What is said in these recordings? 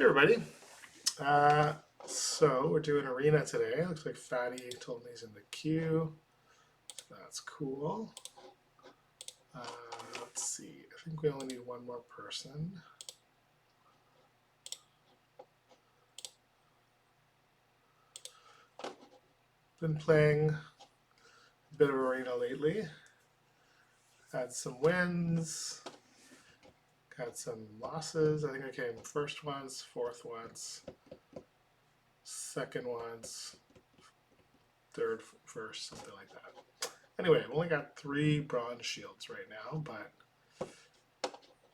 Hey everybody. Uh, so we're doing arena today. Looks like Fatty told me he's in the queue. That's cool. Uh, let's see. I think we only need one more person. Been playing a bit of arena lately. Had some wins. Had some losses. I think I came first once, fourth once, second once, third, first, something like that. Anyway, I've only got 3 bronze shields right now, but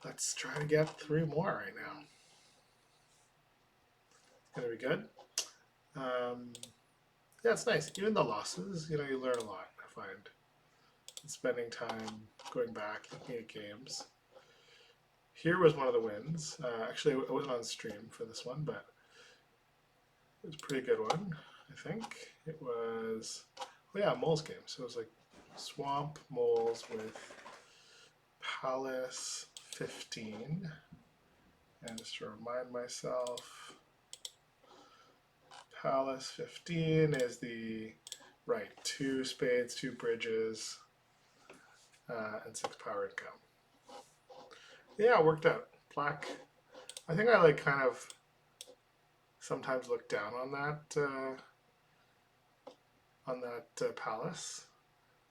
let's try to get 3 more right now. It's gonna be good. Yeah, it's nice. Even the losses, you learn a lot, I find. Spending time going back, looking at games. Here was one of the wins. Actually, I wasn't on stream for this one, but it was a pretty good one, I think. It was, oh yeah, Moles game. So it was like Swamp Moles with Palace 15. And just to remind myself, Palace 15 is the, right, 2 spades, 2 bridges, and 6 power income. Yeah, it worked out. Black. I think I like kind of sometimes look down on that palace.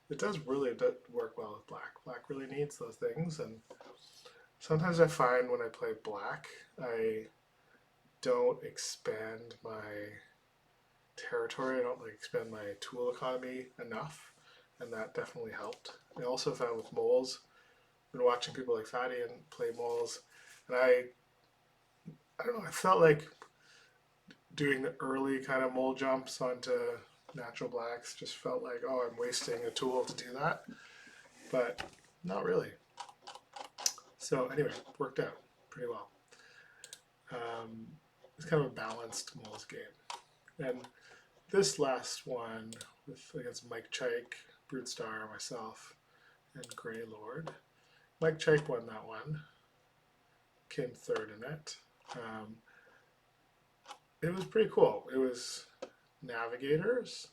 It does really work well with black. Black really needs those things, and sometimes I find when I play black, I don't expand my territory. I don't like expand my tool economy enough, and that definitely helped. I also found with moles, been watching people like Fatty and play moles, and I don't know, I felt like doing the early kind of mole jumps onto natural blacks just felt like, oh, I'm wasting a tool to do that, but not really. So anyway, worked out pretty well. It's kind of a balanced moles game. And this last one with against Mike Chike, Brute Star, myself, and Grey Lord. Mike Chike won that one. Came third in it. It was pretty cool. It was navigators,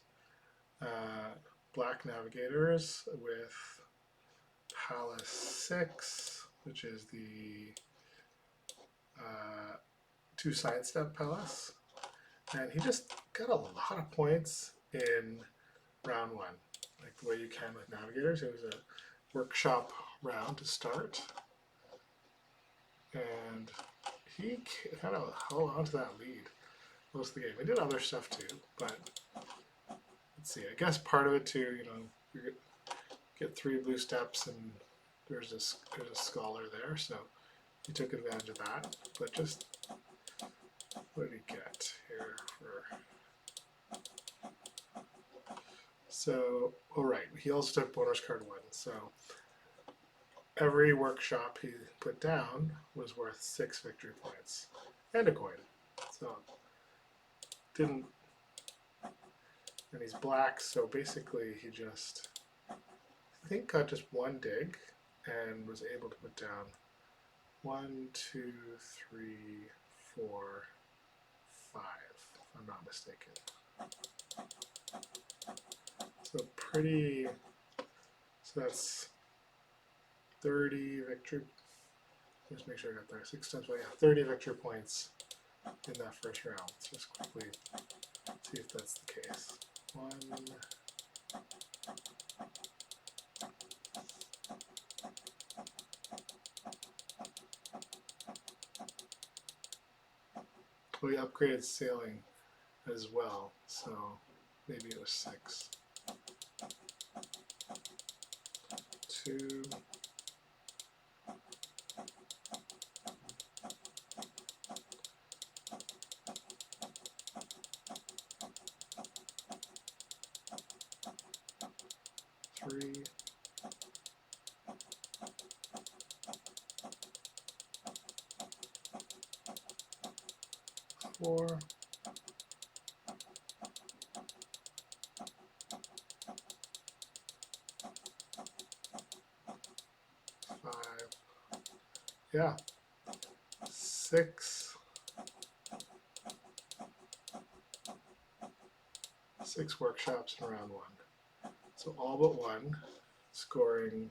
black navigators with Palace 6, which is the 2 sidestep Palace. And he just got a lot of points in round 1, like the way you can with navigators. It was a workshop round to start. And he kind of held on to that lead most of the game. He did other stuff too, but let's see. I guess part of it too, you get 3 blue steps, and there's a scholar there, so he took advantage of that. But just what did he get here for? So, all right, he also took bonus card 1. So every workshop he put down was worth 6 victory points and a coin. So didn't, and he's black, so basically he just, I think, got just 1 dig and was able to put down 1, 2, 3, 4, 5, if I'm not mistaken. So pretty, so that's 30 victory, just make sure I got there, 6 times, well, yeah, 30 victory points in that first round. Let's just quickly see if that's the case. 1, we upgraded sailing as well, so maybe it was 6. 2, 3, 4, 5, yeah, 6, 6 workshops in round 1. So all but one, scoring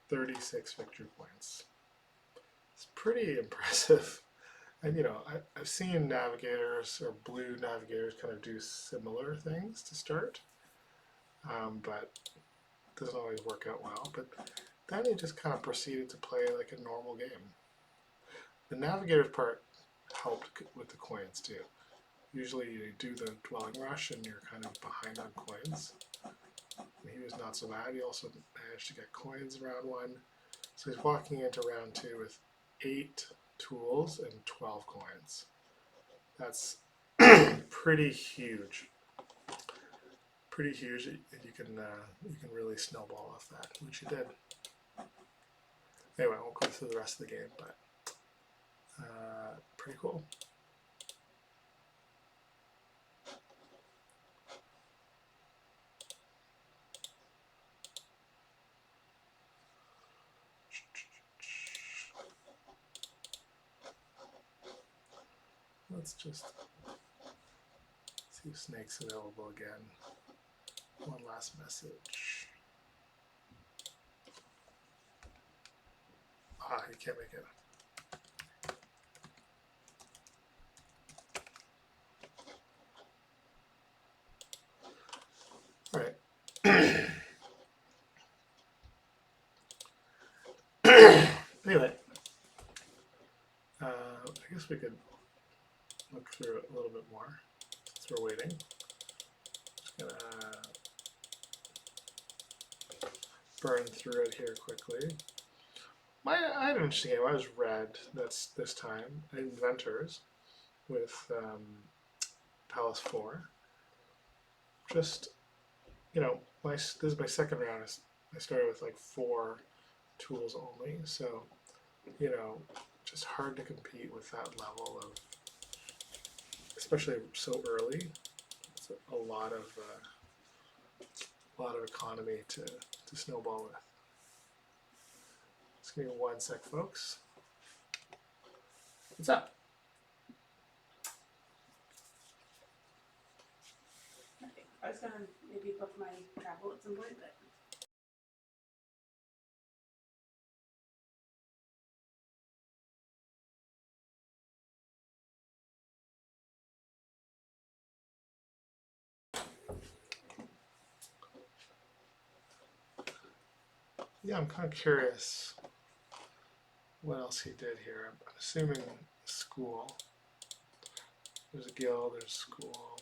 36 victory points. It's pretty impressive. And you know, I've seen navigators or blue navigators kind of do similar things to start, but it doesn't always work out well. But then he just kind of proceeded to play like a normal game. The navigator's part helped with the coins too. Usually you do the dwelling rush and you're kind of behind on coins. And he was not so bad. He also managed to get coins in round 1. So he's walking into round 2 with 8 tools and 12 coins. That's pretty huge. Pretty huge. You can really snowball off that, which you did. Anyway, I won't go through the rest of the game, but pretty cool. Let's just see if Snake's available again. One last message. Ah, he can't make it. All right. Anyway, I guess we could look through it a little bit more since we're waiting. Just gonna burn through it here quickly. I had an interesting game. I was red this time. Inventors with Palace 4. Just, you know, this is my second round. I started with like 4 tools only, so, you know, just hard to compete with that level of, especially so early. It's a lot of economy to snowball with. Just give me 1 sec, folks. What's up? Nothing. I was gonna maybe book my travel at some point, but. Yeah, I'm kind of curious what else he did here. I'm assuming school. There's a guild, there's school.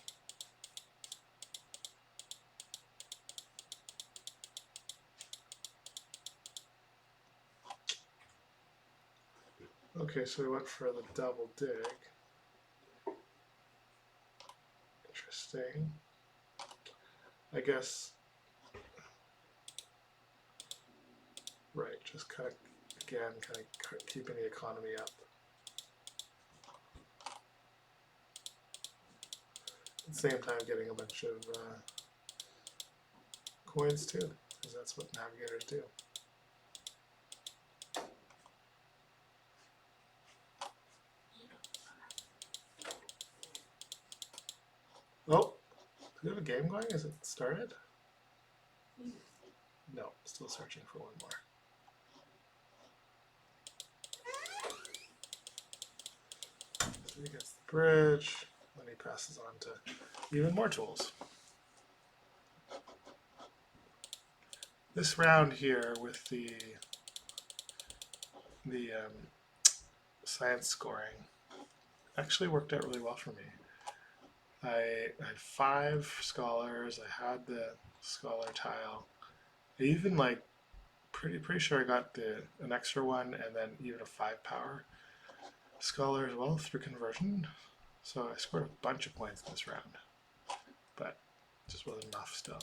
Okay, so we went for the double dig. Interesting. I guess, right, just kind of, again, kind of keeping the economy up. At the same time getting a bunch of coins too, because that's what navigators do. Oh, do we have a game going? Is it started? No, still searching for one more. So he gets the bridge, then he passes on to even more tools. This round here with the science scoring actually worked out really well for me. I had 5 scholars. I had the scholar tile. I even like pretty sure I got an extra one and then even a 5 power scholar as well through conversion. So I scored a bunch of points in this round, but it just wasn't enough still.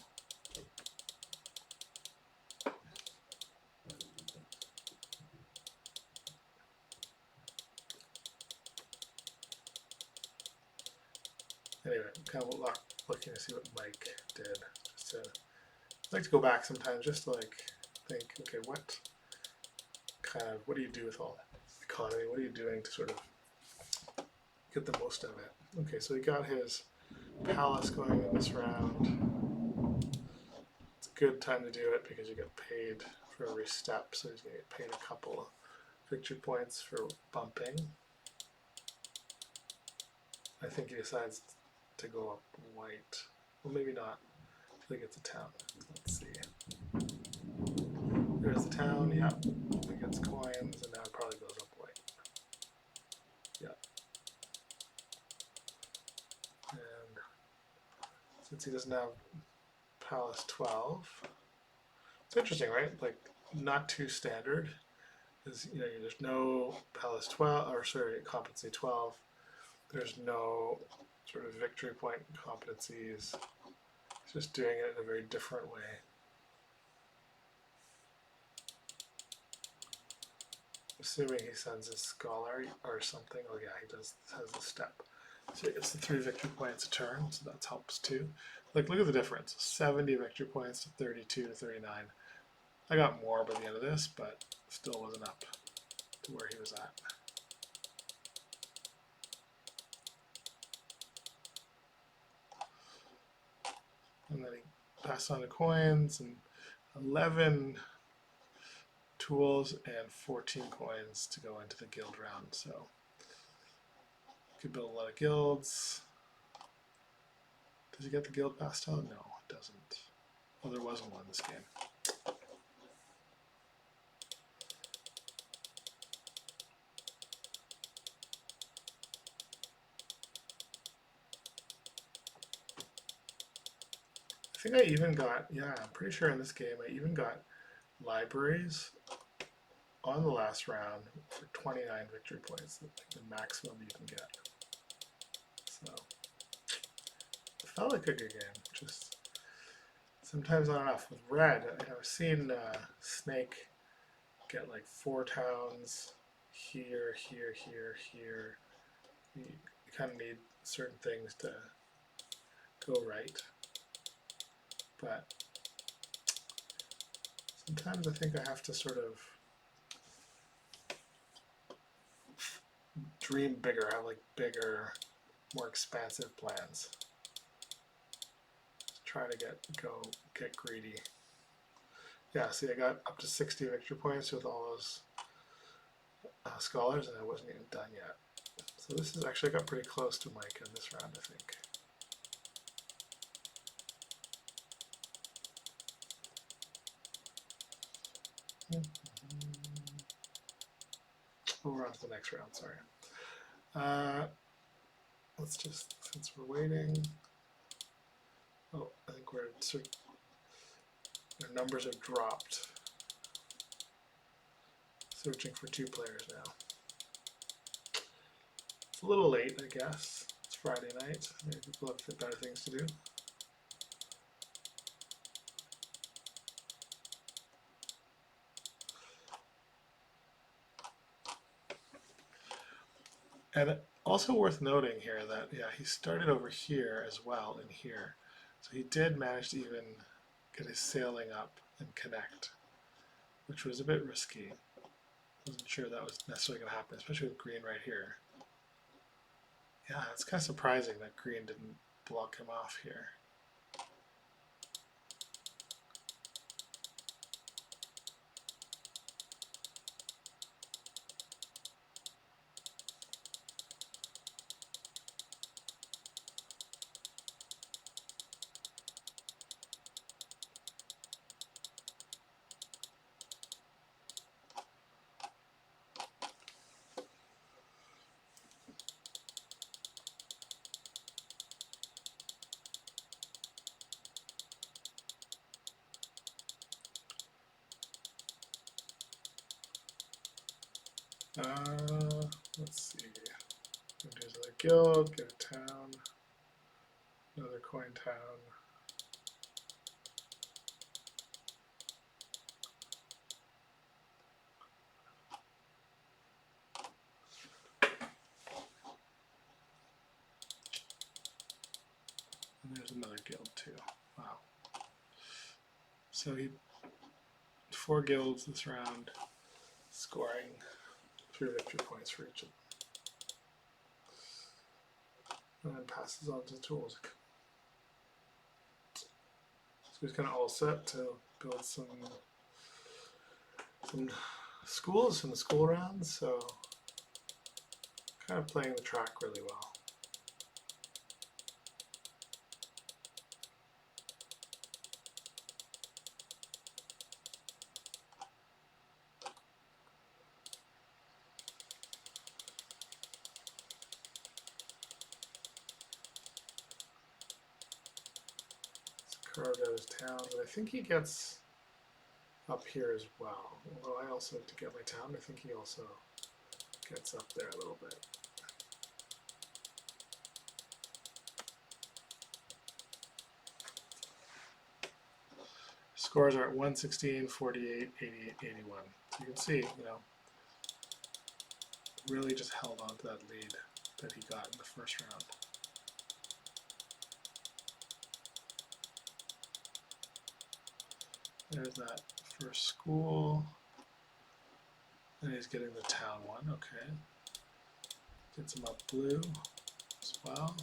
Anyway, kind of looking to see what Mike did. Just to, I like to go back sometimes just to like think, okay, what do you do with all that economy? What are you doing to sort of get the most of it? Okay, so he got his Palace going in this round. It's a good time to do it because you get paid for every step, so he's going to get paid a couple victory points for bumping. I think he decides to go up white. Well, maybe not. I think it's a town. Let's see. There's the town, yeah. It gets coins, and now it probably goes up white. Yeah. And since he doesn't have Palace 12, it's interesting, right? Like, not too standard. Is, you know, there's no Palace 12, or sorry, competency 12. There's no sort of victory point competencies. He's just doing it in a very different way. Assuming he sends a scholar or something. Oh yeah, he does, has a step. So he gets the 3 victory points a turn, so that helps too. Like, look at the difference. 70 victory points to 32 to 39. I got more by the end of this, but still wasn't up to where he was at. And then he passed on the coins, and 11 tools and 14 coins to go into the guild round. So could build a lot of guilds. Does he get the guild pastel? No, it doesn't. Well, there wasn't one this game. I think I even got, yeah, I'm pretty sure in this game I even got libraries on the last round for 29 victory points, like the maximum you can get. So it felt like a good game, just sometimes not enough. With red, I've seen Snake get like 4 towns here, here, here, here. You kind of need certain things to go right. But sometimes I think I have to sort of dream bigger, have like bigger, more expansive plans. Try to get greedy. Yeah, see, I got up to 60 victory points with all those scholars, and I wasn't even done yet. So this is actually, I got pretty close to Mike in this round, I think. We're on to the next round, sorry. Let's just, since we're waiting. Oh, I think our numbers have dropped. Searching for 2 players now. It's a little late, I guess. It's Friday night. Maybe people have better things to do. And also worth noting here that, yeah, he started over here as well in here. So he did manage to even get his sailing up and connect, which was a bit risky. Wasn't sure that was necessarily going to happen, especially with green right here. Yeah, it's kind of surprising that green didn't block him off here. Let's see. There's another guild, get a town, another coin town. And there's another guild too. Wow. So he 4 guilds this round, scoring 3 victory points for each of them. and then passes on to tools. So he's kind of all set to build some schools in the school rounds, so kind of playing the track really well. Carved out his town, but I think he gets up here as well. Although I also, to get my town, I think he also gets up there a little bit. Scores are at 116, 48, 88, 81. So you can see, you know, really just held on to that lead that he got in the first round. There's that first school. And he's getting the town one, okay. Gets him up blue as well.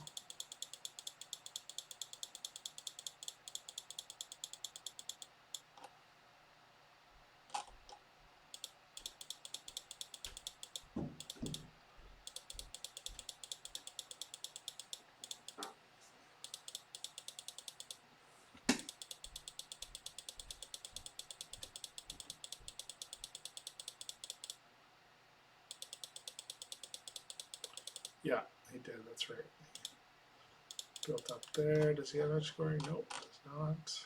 Yeah, he did, that's right. Built up there. Does he have edge scoring? Nope, does not.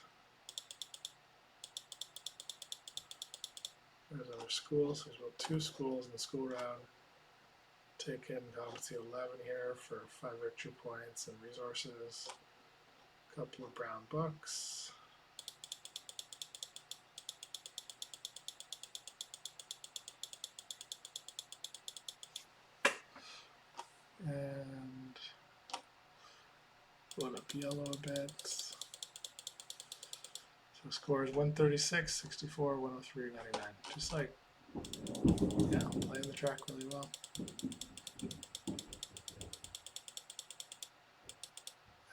There's another school, so he's built 2 schools in the school round. Taken competency 11 here for 5 victory points and resources. A couple of brown bucks. And load up yellow a bit. So scores 136, 64, 103, 99. Just like, yeah, playing the track really well.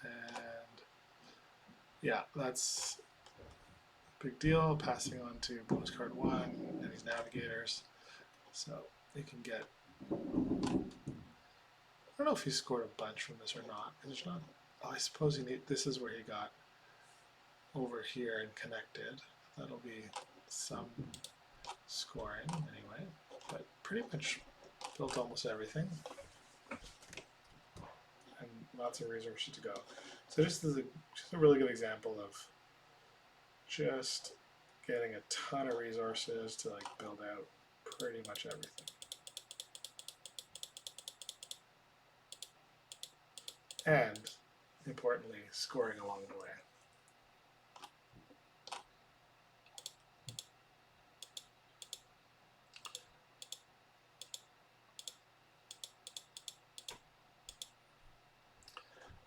And yeah, that's a big deal. Passing on to bonus card 1 and these navigators. So they can get, I don't know if he scored a bunch from this or not. There's not, oh, I suppose he need, this is where he got over here and connected. That'll be some scoring anyway, but pretty much built almost everything and lots of resources to go. So this is just a really good example of just getting a ton of resources to like build out pretty much everything. And importantly, scoring along the way.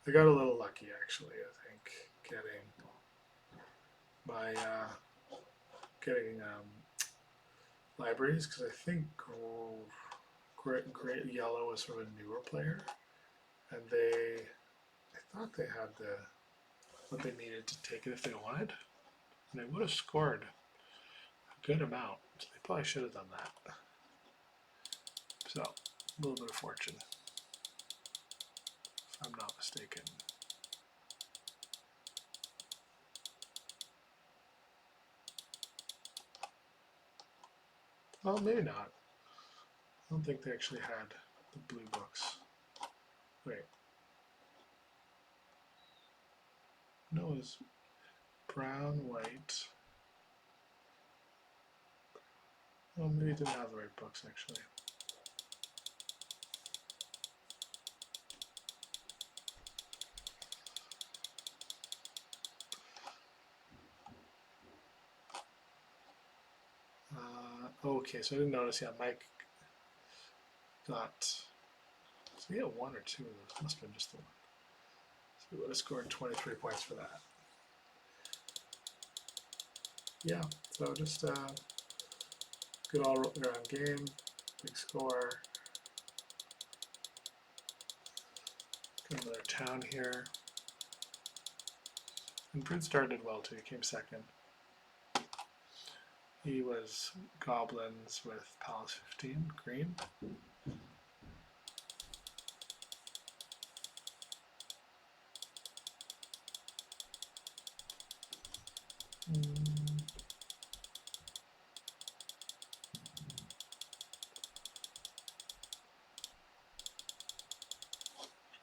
I got a little lucky actually, I think, getting my libraries, because I think Great Yellow was from a newer player, and I thought they had what they needed to take it if they wanted, and they would have scored a good amount. So they probably should have done that. So a little bit of fortune, if I'm not mistaken. Well, maybe not. I don't think they actually had the blue books. Wait. No, it was brown, white. Well, maybe it didn't have the right books actually. Okay, so I didn't notice. Yeah, Mike got. So he had 1 or 2 of those. Must have been just the one. So he would have scored 23 points for that. Yeah, so just good all around game, big score. Got another town here. And Brood did well too, he came second. He was goblins with Palace 15, green.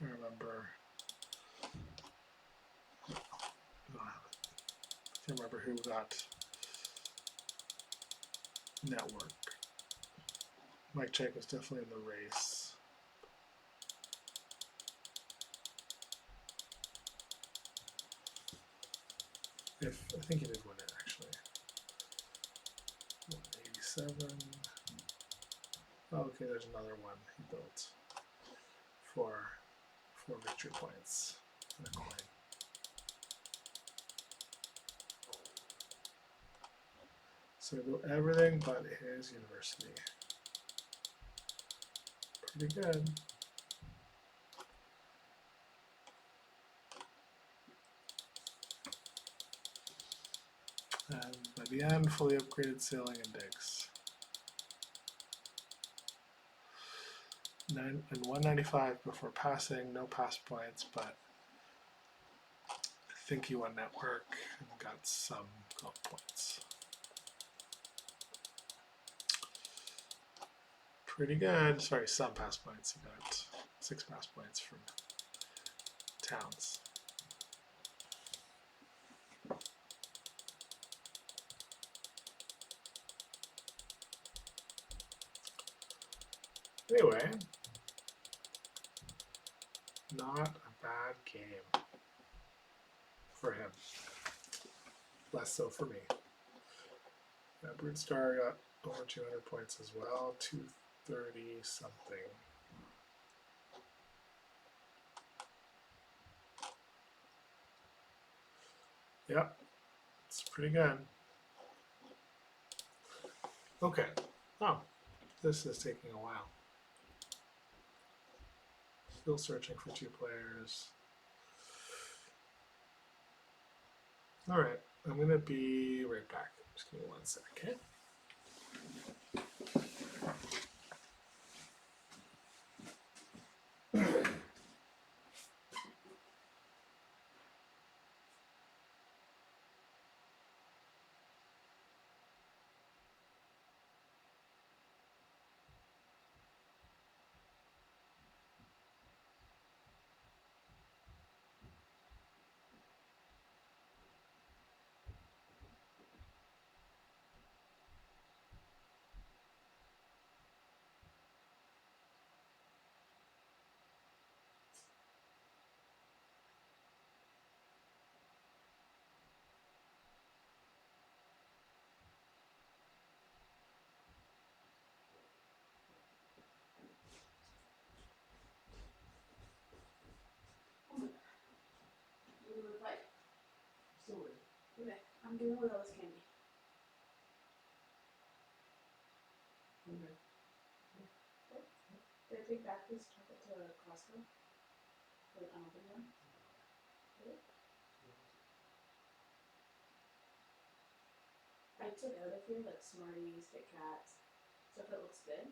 I remember. I can't remember who got network. Mike Check was definitely in the race. I think he did win it actually. 187. Oh, okay, there's another one he built for 4 victory points and a coin. So we built everything but his university. Pretty good. And by the end, fully upgraded sailing and digs. 195 before passing, no pass points, but I think he won network and got some gold points. Pretty good. Sorry, some pass points. He got 6 pass points from towns. Anyway, not a bad game for him. Less so for me. Broodstar got over 200 points as well, 230 something. Yep, it's pretty good. Okay. Oh, this is taking a while. Still searching for 2 players. All right, I'm gonna be right back. Just give me 1 sec, okay? Okay, I'm doing with all this candy. Okay. Did I take back this chocolate to Costco? The unopened one? Really? I took out of here like Smarties, Kit Kats, stuff that looks good,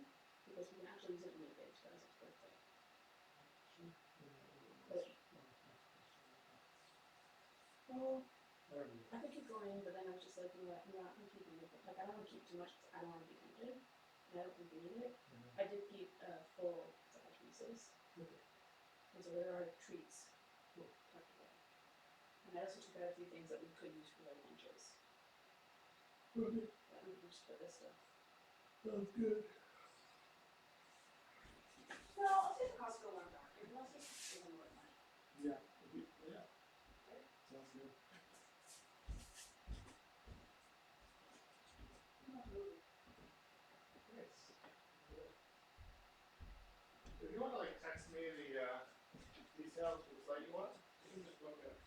because we can actually use it in the day for Isaac's birthday. Well, I could keep going, but then I was just like, you know what, I'm not keeping it. Like, I don't want to keep too much because I don't want to be tempted, and I don't think we need it. I did keep a full size Reese's, and so there are treats tucked away. And I also took out a few things that we could use for our lunches. That we can just put this stuff. Sounds good. No, I'll take the Costco one back. Unless it isn't worth money. Yeah. Yeah. Okay. Sounds good. Absolutely. Nice. If you want to like text me the details for the site you want, you can just look at it.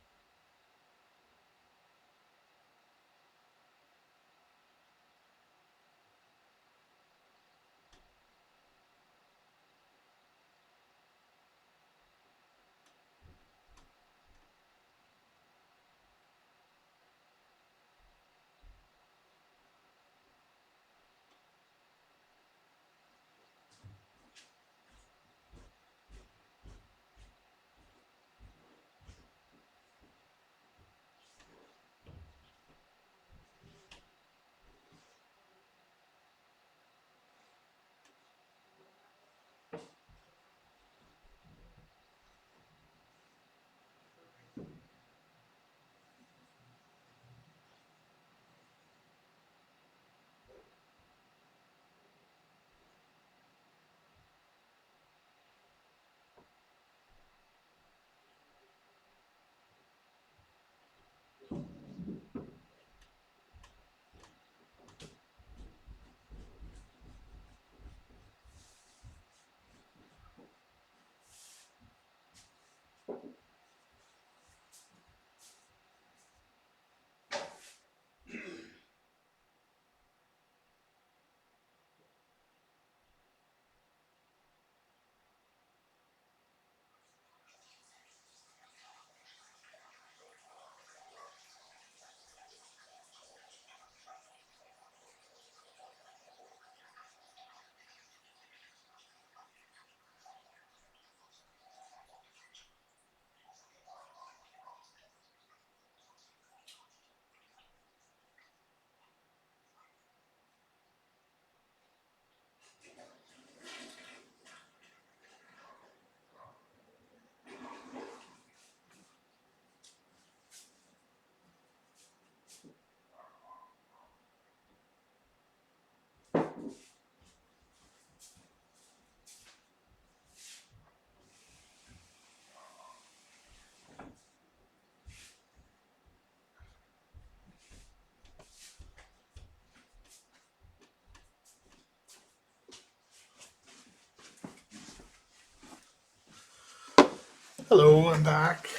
Hello, I'm back.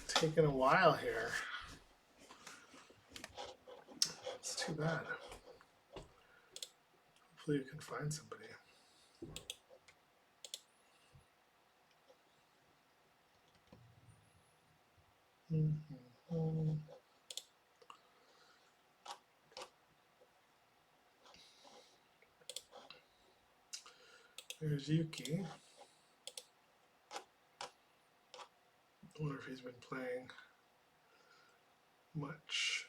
Taking a while here. It's too bad. Hopefully you can find somebody. There's Yuki. I wonder if he's been playing much.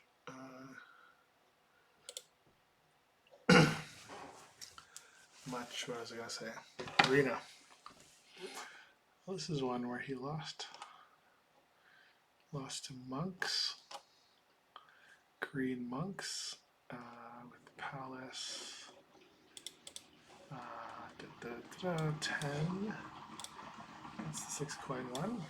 What was I gonna say? Arena. Well, this is one where he lost to monks. Green monks with Palace. 10. That's the 6 coin one.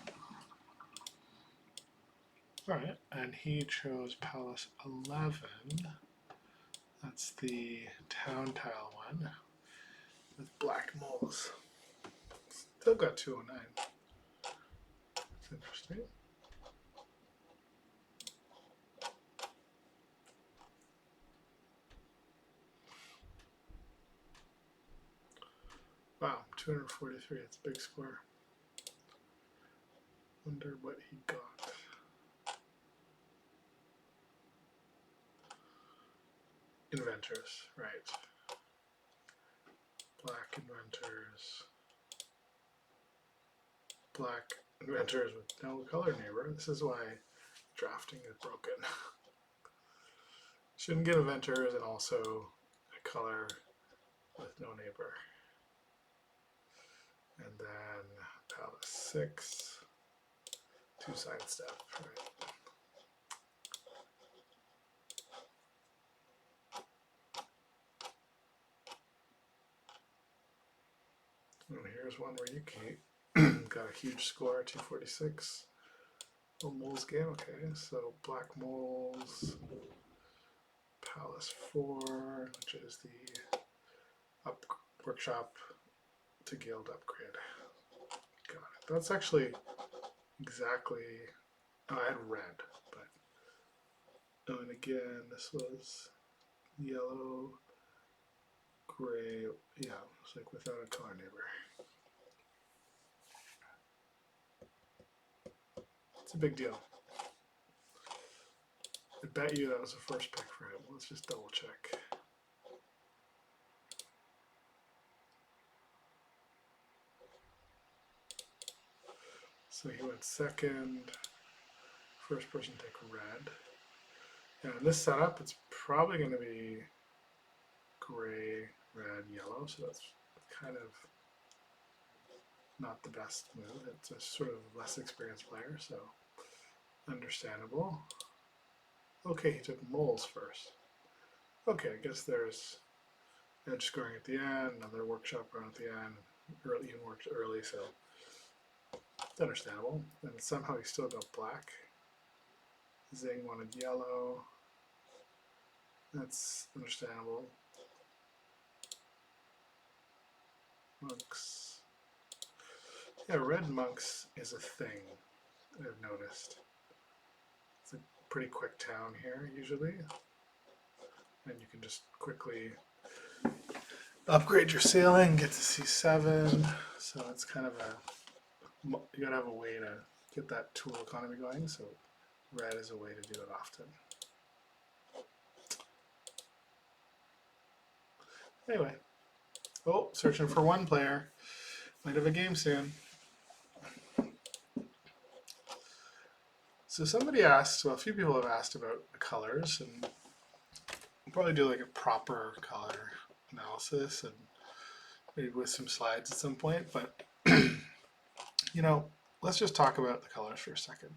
Alright, and he chose Palace 11. That's the town tile one with black moles. Still got 209. That's interesting. Wow, 243. It's a big score. Wonder what he got. Inventors, right. Black inventors. Black inventors with no color neighbor. This is why drafting is broken. Shouldn't get inventors and also a color with no neighbor. And then Palace 6. 2 sidestep, right. And here's one where you got a huge score, 246. Oh, moles game, okay. So black moles, Palace 4, which is the workshop to guild upgrade. Got it. That's actually exactly. Oh, I had red, but. Oh, and again, this was yellow, gray. Yeah, it's like without a color neighbor. It's a big deal. I bet you that was the first pick for him. Let's just double check. So he went second. First person to take red. And in this setup, it's probably going to be gray, red, yellow. So that's kind of not the best move. It's a sort of less experienced player, so understandable. Okay, he took moles first. Okay, I guess there's edge scoring at the end, another workshop run at the end. Early, even worked early, so it's understandable. And somehow he still got black. Zing wanted yellow. That's understandable. Monks. Yeah, red monks is a thing I've noticed. It's a pretty quick town here usually. And you can just quickly upgrade your sailing, get to C7. So it's kind of a, you gotta have a way to get that tool economy going. So red is a way to do it often. Anyway, oh, searching for one player. Might have a game soon. So somebody asked, well, a few people have asked about the colors, and we'll probably do like a proper color analysis and maybe with some slides at some point. But you know, let's just talk about the colors for a second.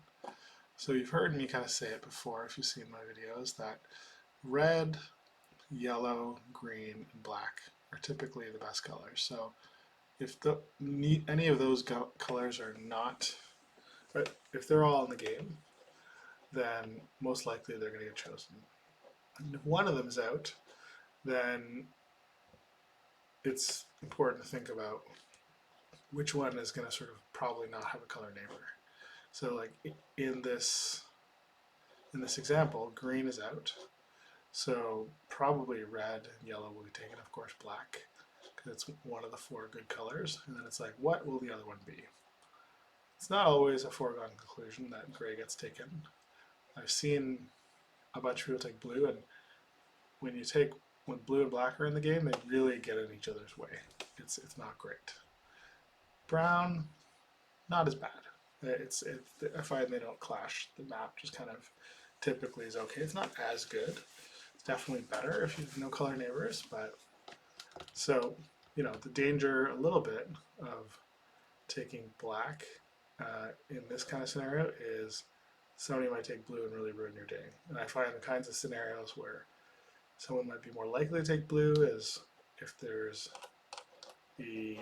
So you've heard me kind of say it before if you've seen my videos that red, yellow, green, and black are typically the best colors. So if any of those colors are not, but if they're all in the game, then most likely they're going to get chosen. And if one of them is out, then it's important to think about which one is going to sort of probably not have a color neighbor. So like in this example, green is out. So probably red and yellow will be taken, of course black, because it's one of the 4 good colors. And then it's like, what will the other one be? It's not always a foregone conclusion that gray gets taken. I've seen a bunch of people take blue, and when blue and black are in the game, they really get in each other's way. It's not great. Brown, not as bad. I find they don't clash. The map just kind of typically is okay. It's not as good. It's definitely better if you have no color neighbors, but so, you know, the danger a little bit of taking black in this kind of scenario is somebody might take blue and really ruin your day. And I find the kinds of scenarios where someone might be more likely to take blue is if there's the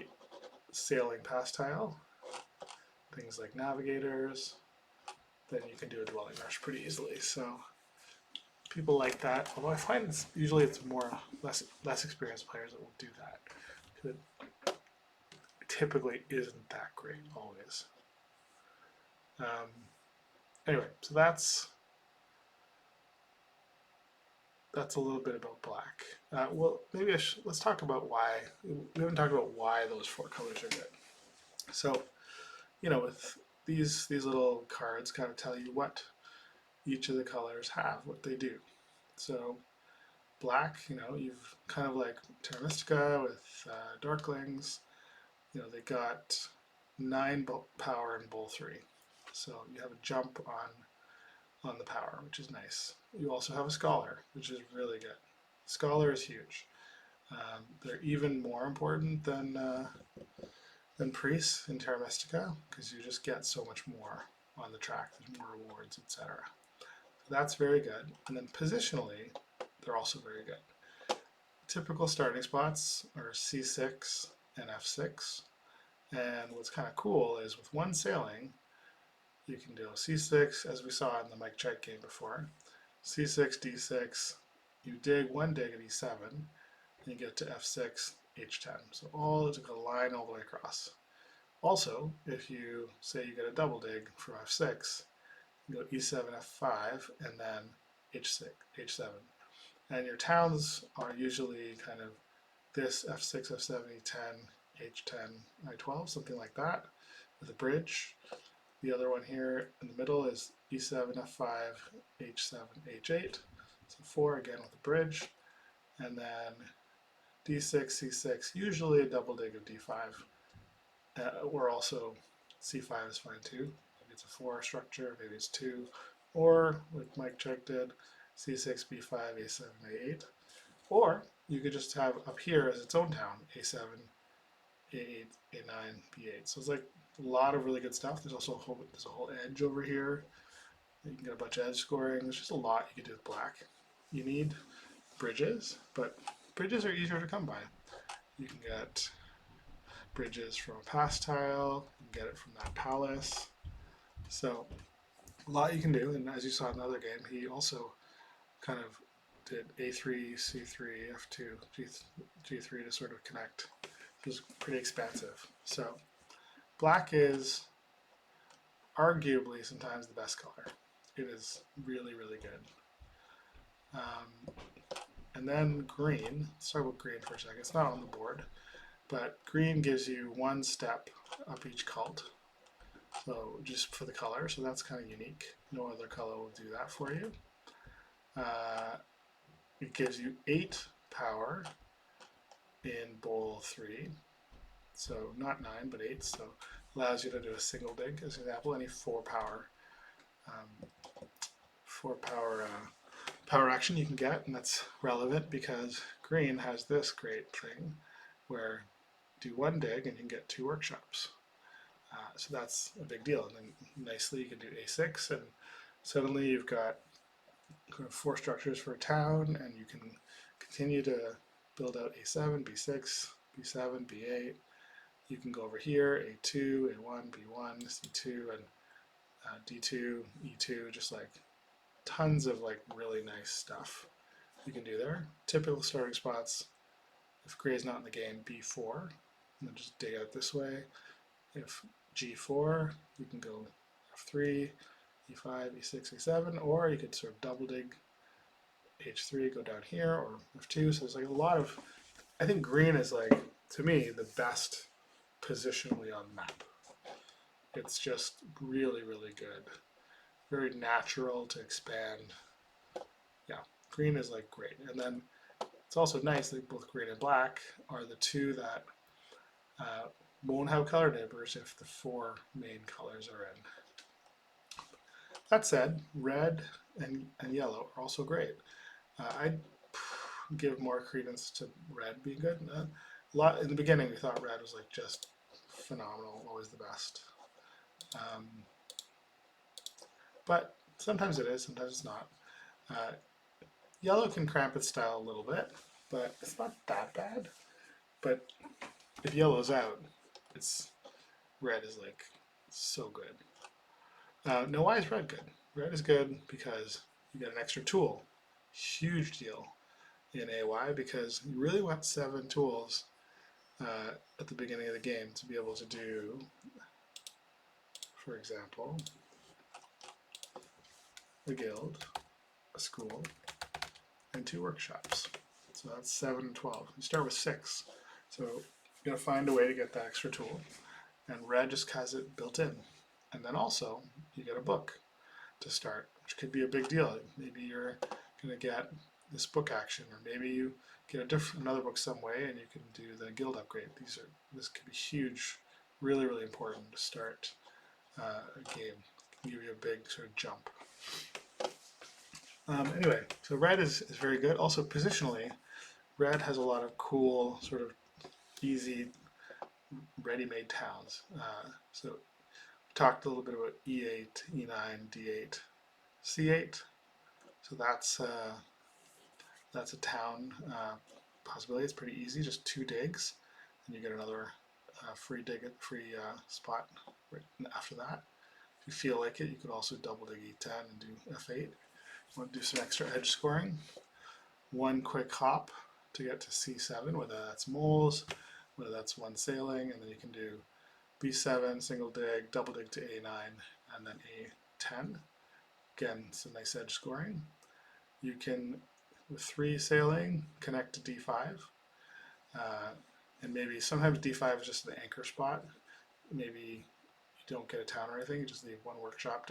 sailing past tile, things like navigators, then you can do a dwelling rush pretty easily. So people like that, although I find usually it's more less experienced players that will do that. It typically isn't that great always. Anyway, so that's a little bit about black. Well, maybe let's talk about why. We haven't talked about why those 4 colors are good. So, you know, with these little cards kind of tell you what each of the colors have, what they do. So black, you know, you've kind of like Terra Mystica with Darklings, you know, they got 9 power in Bowl 3. So you have a jump on the power, which is nice. You also have a Scholar, which is really good. Scholar is huge. They're even more important than priests in Terra Mystica because you just get so much more on the track. There's more rewards, etc. So that's very good. And then positionally, they're also very good. Typical starting spots are C6 and F6. And what's kind of cool is with one sailing, you can do C6, as we saw in the Mike Check game before. C6, D6, you dig one dig at E7, and you get to F6, H10. So all it's like a line all the way across. Also, if you say you get a double dig from F6, you go E7, F5, and then H6, H7. And your towns are usually kind of this F6, F7, E10, H10, I12, something like that, with a bridge. The other one here in the middle is E7, F5, H7, H8. So 4 again with a bridge. And then D6, C6, usually a double dig of D5. Or also C5 is fine too. Maybe it's a 4 structure, maybe it's 2. Or, like Mike Check did, C6, B5, A7, A8. Or you could just have up here as its own town, A7, A8, A9, B8. So it's like a lot of really good stuff. There's also a whole edge over here. You can get a bunch of edge scoring. There's just a lot you can do with black. You need bridges, but bridges are easier to come by. You can get bridges from a pass tile, you can get it from that palace. So a lot you can do, and as you saw in the other game, he also kind of did A3, C3, F2, G3 to sort of connect. It was pretty expansive. So black is arguably sometimes the best color. It is really, really good. And then green, let's talk about green for a second. It's not on the board, but green gives you 1 step up each cult. So just for the color, so that's kind of unique. No other color will do that for you. It gives you 8 power in bowl 3. So not 9, but 8. So allows you to do a single dig, as an example, any 4 power power action you can get, and that's relevant because green has this great thing where do 1 dig and you can get 2 workshops. So that's a big deal. And then nicely you can do A6, and suddenly you've got 4 structures for a town, and you can continue to build out A7, B6, B7, B8. You can go over here, A2, A1, B1, C2, and D2, E2, just like tons of like really nice stuff you can do there. Typical starting spots, if gray is not in the game, B4, and then just dig out this way. if G4, you can go F3, E5, E6, E7, or you could sort of double dig H3, go down here, or F2. So there's like a lot of, I think green is like, to me, the best positionally on the map. It's just really, really good. Very natural to expand. Yeah, green is like great. And then it's also nice that both green and black are the two that won't have color neighbors if the four main colors are in. That said, red and yellow are also great. I'd give more credence to red being good. A lot in the beginning, we thought red was like just phenomenal, always the best. Um, but sometimes it is, sometimes it's not. Uh, Yellow can cramp its style a little bit, but it's not that bad. But if yellow's out, it's red is like so good. Now, why is red good? Red is good because you get an extra tool. Huge deal in AOI because you really want 7 tools at the beginning of the game to be able to do, for example, a guild, a school, and 2 workshops. So that's 7 and 12. You start with 6. So you gotta find a way to get that extra tool. And red just has it built in. And then also you get a book to start, which could be a big deal. Maybe you're gonna get this book action, or maybe you get another book some way and you can do the guild upgrade. This could be huge, really, really important to start a game. It can give you a big sort of jump. Anyway, so red is very good. Also positionally, red has a lot of cool sort of easy ready-made towns. So we talked a little bit about E8, E9, D8, C8. So that's a town possibility. It's pretty easy, just 2 digs, and you get another free spot right after that. If you feel like it, you could also double dig E10 and do F8. You want to do some extra edge scoring. 1 quick hop to get to C7, whether that's moles, whether that's 1 sailing, and then you can do B7, single dig, double dig to A9, and then A10. Again, some nice edge scoring. You can, with 3 sailing, connect to D5, and maybe sometimes D5 is just the anchor spot. Maybe you don't get a town or anything, you just leave 1 workshop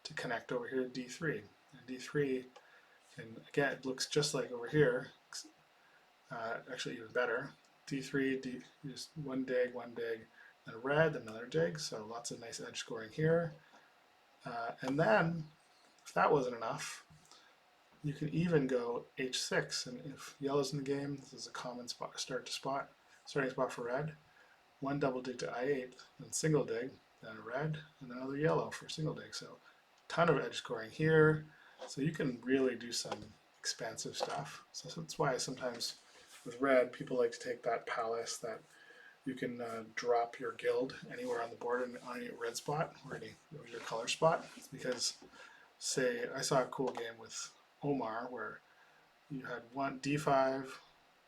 to connect over here to D3. And D3 can, again, it looks just like over here, actually even better. D3, just 1 dig, then red, another dig, so lots of nice edge scoring here. And then, if that wasn't enough, you can even go H6, and if yellow's in the game, this is a common starting spot for red. 1 double dig to I8, then single dig, then a red, and another yellow for single dig. So ton of edge scoring here. So you can really do some expansive stuff. So that's why sometimes with red, people like to take that palace that you can drop your guild anywhere on the board and on your red spot or your color spot. It's because, say, I saw a cool game with Omar where you had 1 D5,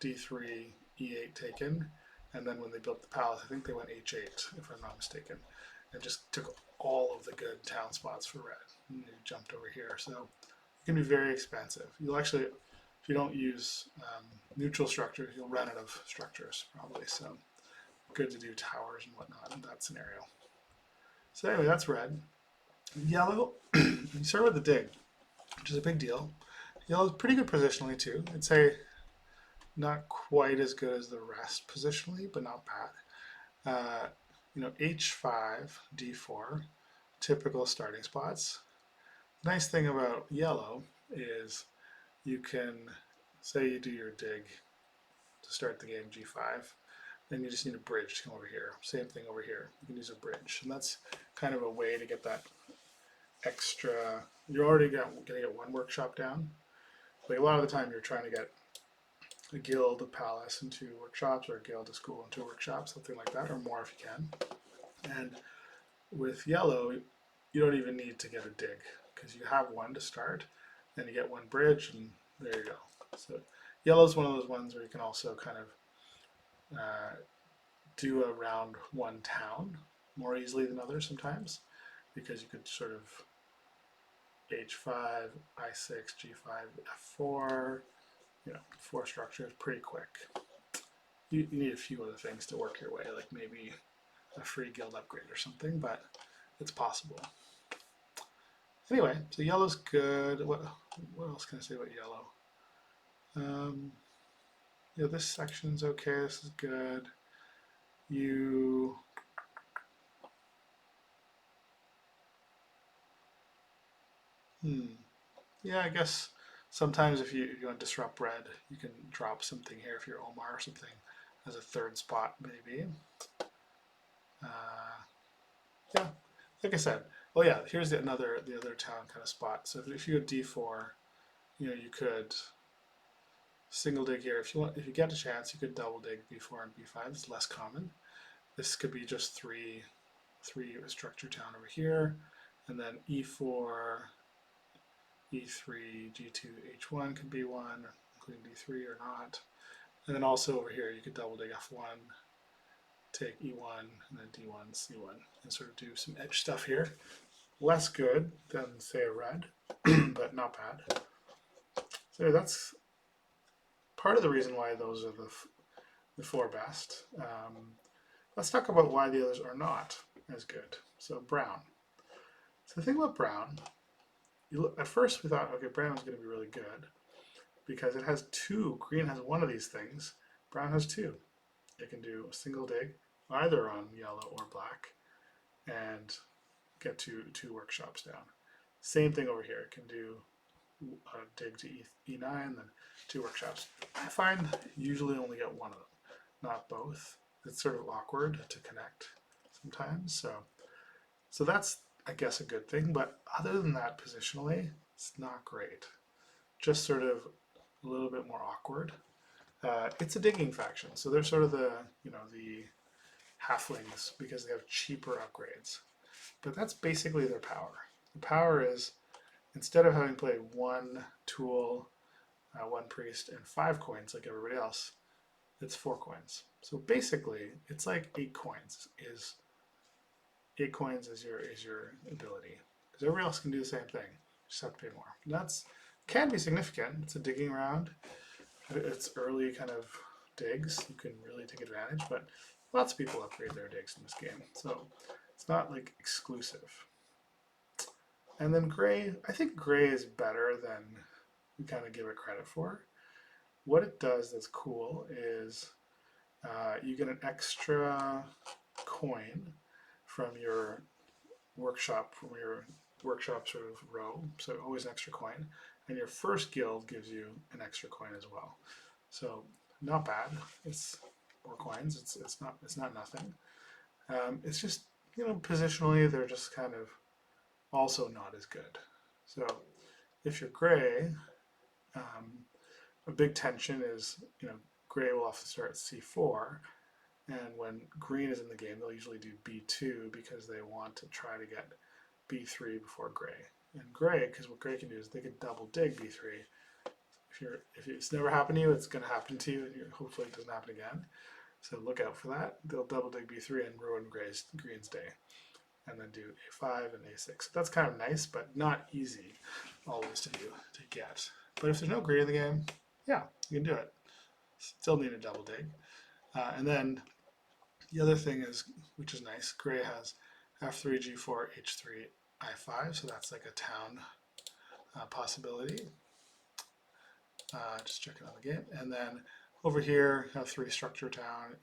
D3, E8 taken, and then when they built the palace, I think they went H8, if I'm not mistaken, and just took all of the good town spots for red. And you jumped over here, so it can be very expensive. You'll actually, if you don't use neutral structures, you'll run out of structures probably. So good to do towers and whatnot in that scenario. So anyway, that's red. Yellow, you start with the dig, which is a big deal. Yellow is pretty good positionally too. I'd say not quite as good as the rest positionally, but not bad. H5, D4, typical starting spots. Nice thing about yellow is you can, say you do your dig to start the game G5, then you just need a bridge to come over here. Same thing over here. You can use a bridge, and that's kind of a way to get that extra. You're already going to get 1 workshop down. Like a lot of the time, you're trying to get a guild, a palace, and 2 workshops, or a guild, a school, and 2 workshops, something like that, or more if you can. And with yellow, you don't even need to get a dig because you have 1 to start, then you get 1 bridge, and there you go. So yellow is one of those ones where you can also kind of do a round 1 town more easily than others sometimes, because you could sort of H5, I6, G5, F4, you know, 4 structures pretty quick. You need a few other things to work your way, like maybe a free guild upgrade or something, but it's possible. Anyway, so yellow's good. What else can I say about yellow? Yeah, this section's okay. This is good. You yeah, I guess sometimes if you want to disrupt red, you can drop something here if you're Omar or something as a third spot maybe. Uh, yeah, like I said. Oh yeah, here's the other town kind of spot. So if you go D4, you know, you could single dig here. If you get a chance, you could double dig B4 and B5. It's less common. This could be just three structure town over here, and then E4, E3, G2, H1 could be one, including D3 or not. And then also over here, you could double dig F1, take E1, and then D1, C1, and sort of do some edge stuff here. Less good than, say, a red, but not bad. So that's part of the reason why those are the 4 best. Let's talk about why the others are not as good. So brown. So the thing about brown, at first we thought, okay, brown is going to be really good because it has 2. Green has one of these things. Brown has 2. It can do a single dig either on yellow or black and get two workshops down. Same thing over here. It can do a dig to E9, then 2 workshops. I find usually only get one of them, not both. It's sort of awkward to connect sometimes. So that's, I guess, a good thing. But other than that, positionally, it's not great. Just sort of a little bit more awkward. It's a digging faction, so they're sort of the halflings because they have cheaper upgrades. But that's basically their power. The power is, instead of having played 1 tool, 1 priest, and 5 coins like everybody else, it's 4 coins. So basically, it's like 8 coins. 8 coins is your ability, because everybody else can do the same thing. You just have to pay more. And that's can be significant. It's a digging round. It's early kind of digs. You can really take advantage, but lots of people upgrade their digs in this game, so it's not like exclusive. And then gray, I think gray is better than we kind of give it credit for. What it does that's cool is you get an extra coin from your workshop sort of row, so always an extra coin, and your first guild gives you an extra coin as well. So not bad. It's 4 coins. It's not nothing. It's just, you know, positionally they're just kind of also not as good. So if you're gray, a big tension is, you know, gray will often start at C4, and when green is in the game, they'll usually do B2 because they want to try to get B3 before gray. And gray, because what gray can do is they can double dig B3. If it's never happened to you, it's going to happen to you, and hopefully it doesn't happen again. So look out for that. They'll double dig B3 and ruin green's day, and then do A5 and A6. So that's kind of nice, but not easy always to get. But if there's no green in the game, yeah, you can do it. Still need a double dig. And then the other thing is, which is nice, gray has F3, G4, H3, I5, so that's like a town possibility. Just checking on the game. And then over here, have 3 structure town,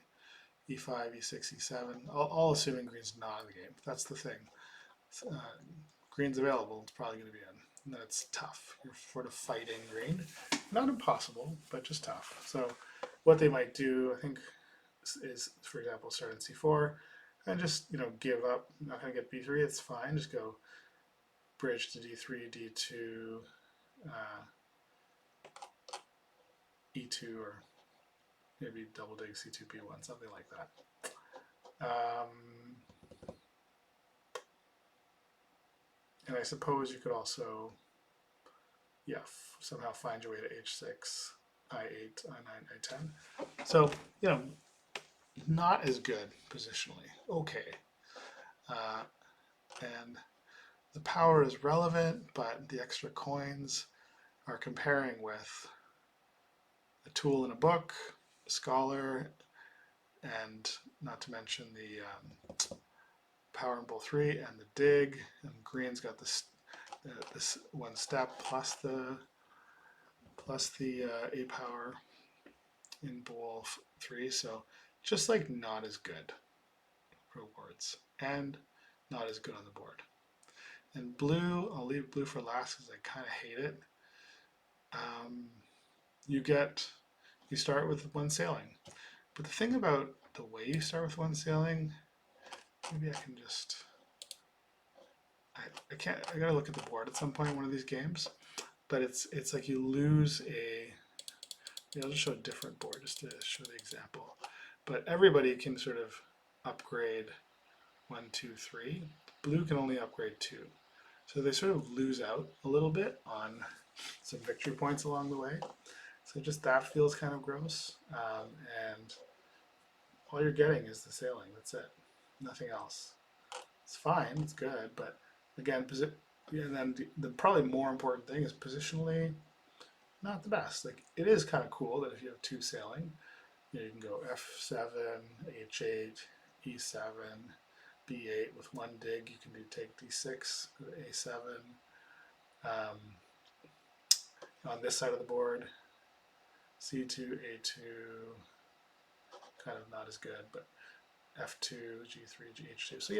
E5, E6, E7, all assuming green's not in the game. That's the thing. Green's available, it's probably going to be in. And then it's tough. You're sort of fighting green. Not impossible, but just tough. So what they might do, I think, is, for example, start in C4 and just, you know, give up. I'm not going to get B3, it's fine. Just go bridge to D3, D2, E2, or maybe double dig C2, B1, something like that. And I suppose you could also, yeah, somehow find your way to H6, I8, I9, I10. So, you know, not as good positionally. Okay. And the power is relevant, but the extra coins are comparing with a tool in a book, a scholar, and not to mention the power in bowl 3 and the dig. And green's got this one step plus the a power in bowl 3. So just like not as good rewards and not as good on the board. And blue, I'll leave blue for last because I kind of hate it. You start with one sailing. But the thing about the way you start with one sailing, maybe I can just, I can't, I gotta look at the board at some point in one of these games. But it's like you lose I'll just show a different board just to show the example. But everybody can sort of upgrade 1, 2, 3. Blue can only upgrade 2. So they sort of lose out a little bit on some victory points along the way. So just that feels kind of gross. And all you're getting is the sailing. That's it. Nothing else. It's fine. It's good. But again, and then the probably more important thing is positionally not the best. Like it is kind of cool that if you have 2 sailing, you can go F7, H8, E7, B8 with 1 dig. You can take D6, go to A7. On this side of the board, C2, A2, kind of not as good, but F2, G3, H2. So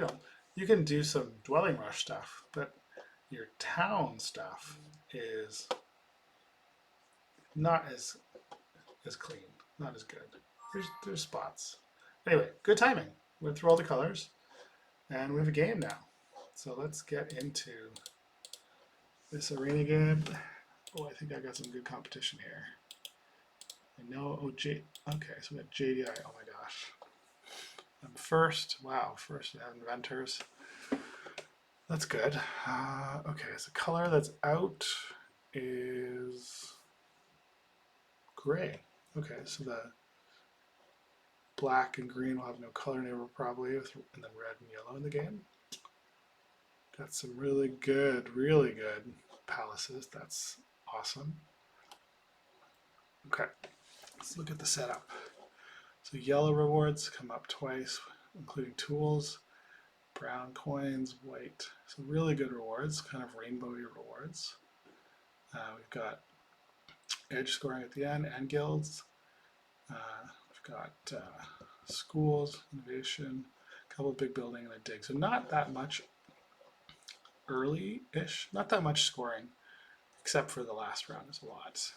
you can do some dwelling rush stuff, but your town stuff is not as clean, not as good. There's spots. Anyway, good timing. Went through all the colors, and we have a game now. So let's get into this arena game. Oh, I think I got some good competition here. I know. Okay, so we got JDI. Oh my gosh. I'm first. Wow, first inventors. That's good. Okay, so color that's out is gray. Okay, so the black and green will have no color neighbor probably, and then red and yellow in the game. Got some really good palaces. That's awesome. Okay, let's look at the setup. So yellow rewards come up twice, including tools, brown coins, white. So really good rewards, kind of rainbowy rewards. We've got edge scoring at the end and guilds. We've got schools, innovation, a couple of big building, and a dig. So not that much early-ish, not that much scoring, except for the last round is a lot.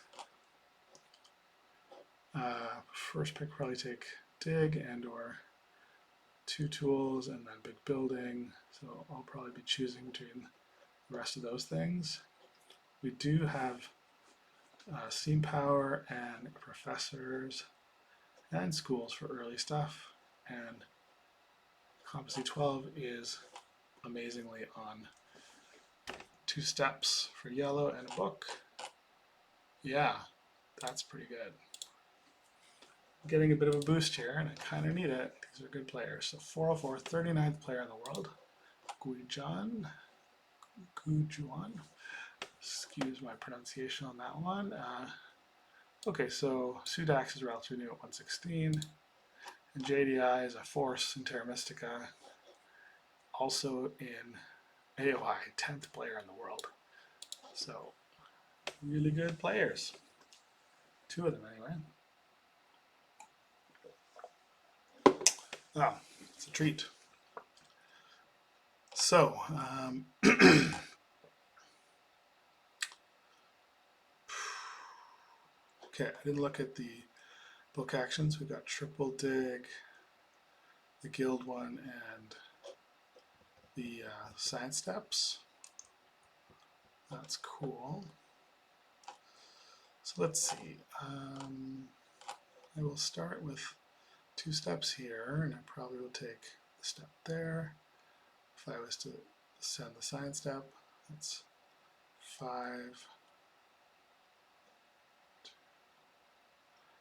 First pick probably take dig and or 2 tools and then big building. So I'll probably be choosing between the rest of those things. We do have steam power and professors and schools for early stuff, and competency 12 is amazingly on 2 steps for yellow and a book. Yeah, that's pretty good. Getting a bit of a boost here, and I kind of need it. These are good players. So 404, 39th player in the world. Gujuan. Excuse my pronunciation on that one. Okay, so Sudax is relatively new at 116. And JDI is a force in Terra Mystica. Also in AOI, 10th player in the world. So, really good players. 2 of them anyway. Oh, it's a treat. So, okay, I didn't look at the book actions. We got triple dig, the guild one, and the science steps. That's cool. So let's see. I will start with 2 steps here, and I probably will take the step there. If I was to send the science step, that's 5.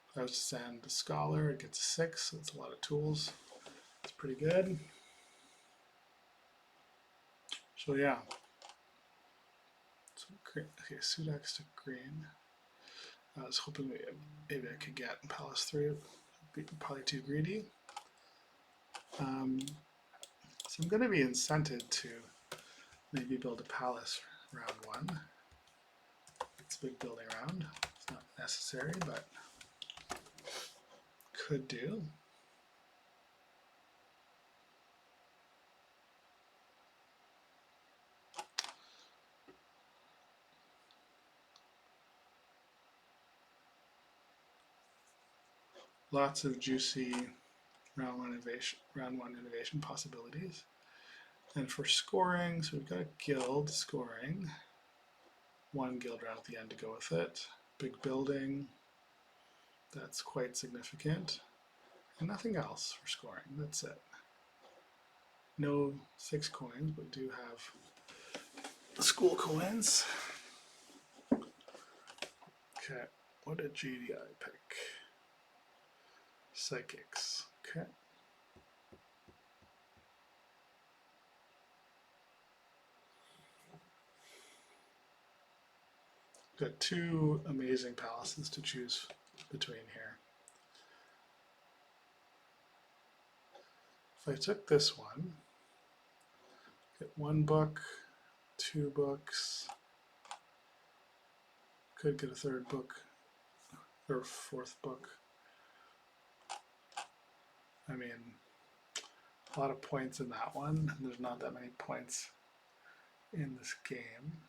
If I was to send the scholar, it gets 6, so it's a lot of tools. It's pretty good. So yeah. So okay, Sudax to green. I was hoping maybe I could get Palace 3. Be probably too greedy. So I'm going to be incented to maybe build a palace round 1. It's a big building round. It's not necessary, but could do. Lots of juicy round one innovation possibilities. And for scoring, so we've got a guild scoring. 1 guild round at the end to go with it. Big building. That's quite significant. And nothing else for scoring. That's it. No 6 coins, but we do have school coins. Okay, what did GDI pick? Psychics. Okay. Got 2 amazing palaces to choose between here. If I took this one, get 1 book, 2 books, could get a 3rd book or 4th book. I mean, a lot of points in that one. There's not that many points in this game.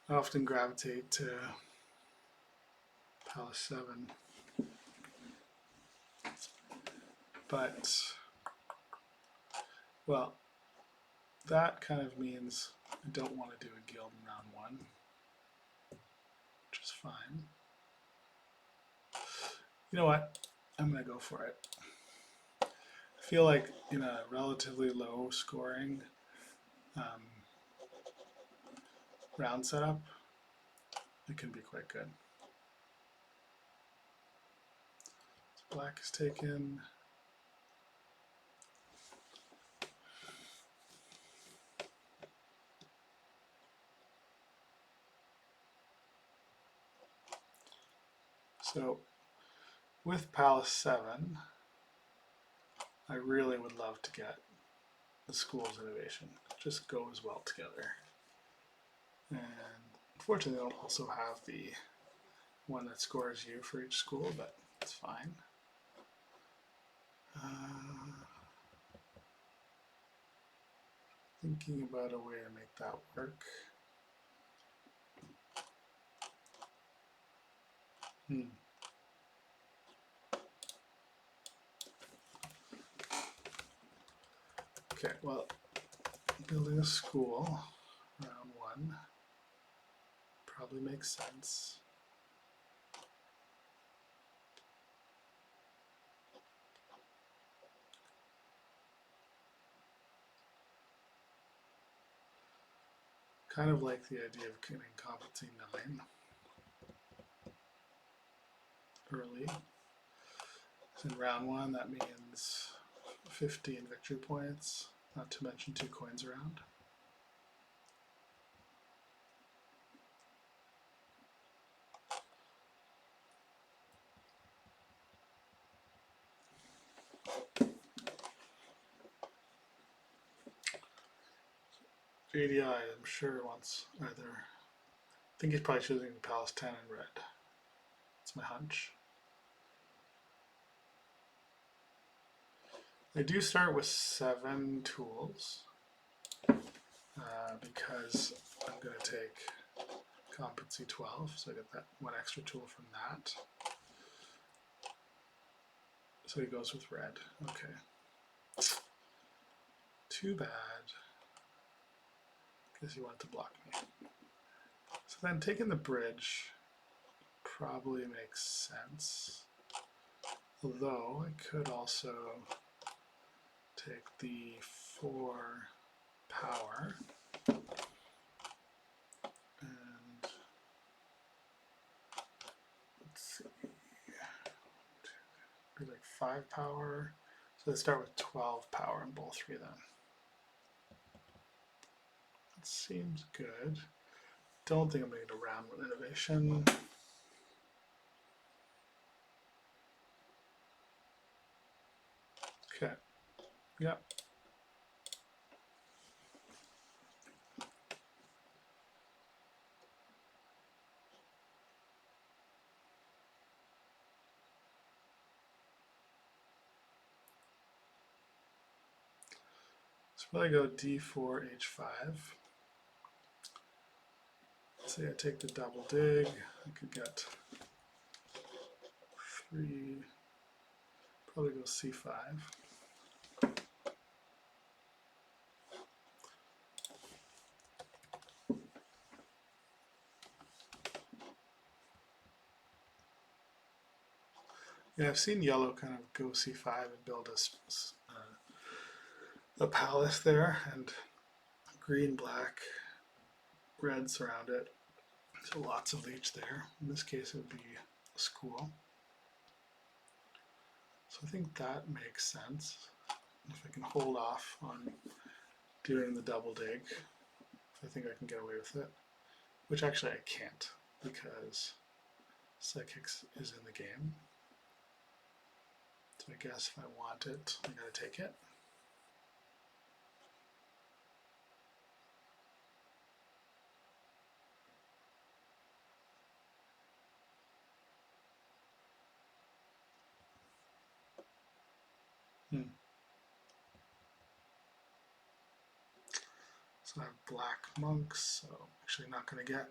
I often gravitate to Palace 7. But, well, that kind of means I don't want to do a guild in round 1, which is fine. You know what? I'm going to go for it. I feel like in a relatively low scoring round setup, it can be quite good. So black is taken. So with Palace 7, I really would love to get the school's innovation. It just goes well together. And unfortunately, I don't also have the one that scores you for each school, but it's fine. Thinking about a way to make that work. Okay, well, building a school round 1 probably makes sense. Kind of like the idea of getting competency 9 early. So in round 1, that means 15 victory points, not to mention 2 coins around. JDI, I'm sure wants either. I think he's probably choosing Palace 10 in red. That's my hunch. I do start with 7 tools because I'm going to take competency 12, so I get that 1 extra tool from that. So he goes with red. Okay. Too bad. Guess he wanted to block me. So then taking the bridge probably makes sense. Although I could also take the 4 power and 5 power. So they start with 12 power in both 3 then. That seems good. Don't think I'm going to get around with innovation. Okay. Yep. So probably go D4, H5. Say I take the double dig. I could get 3. Probably go C5. Yeah, I've seen yellow kind of go C5 and build a palace there, and green, black, red surround it. So lots of leech there. In this case, it would be a school. So I think that makes sense. If I can hold off on doing the double dig, I think I can get away with it. Which actually I can't, because Psychics is in the game. So I guess if I want it, I gotta take it. So I have black monks, so I'm actually not gonna get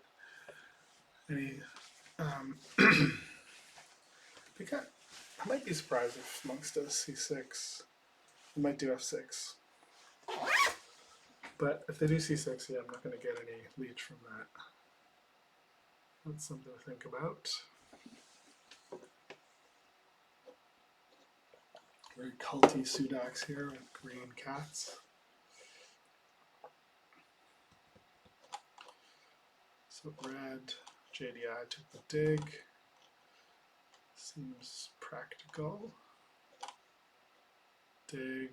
any I might be surprised if monks does C6. I might do F6. But if they do C6, yeah, I'm not going to get any leech from that. That's something to think about. Very culty Sudax here with green cats. So red, JDI took the dig. Seems practical. Dig,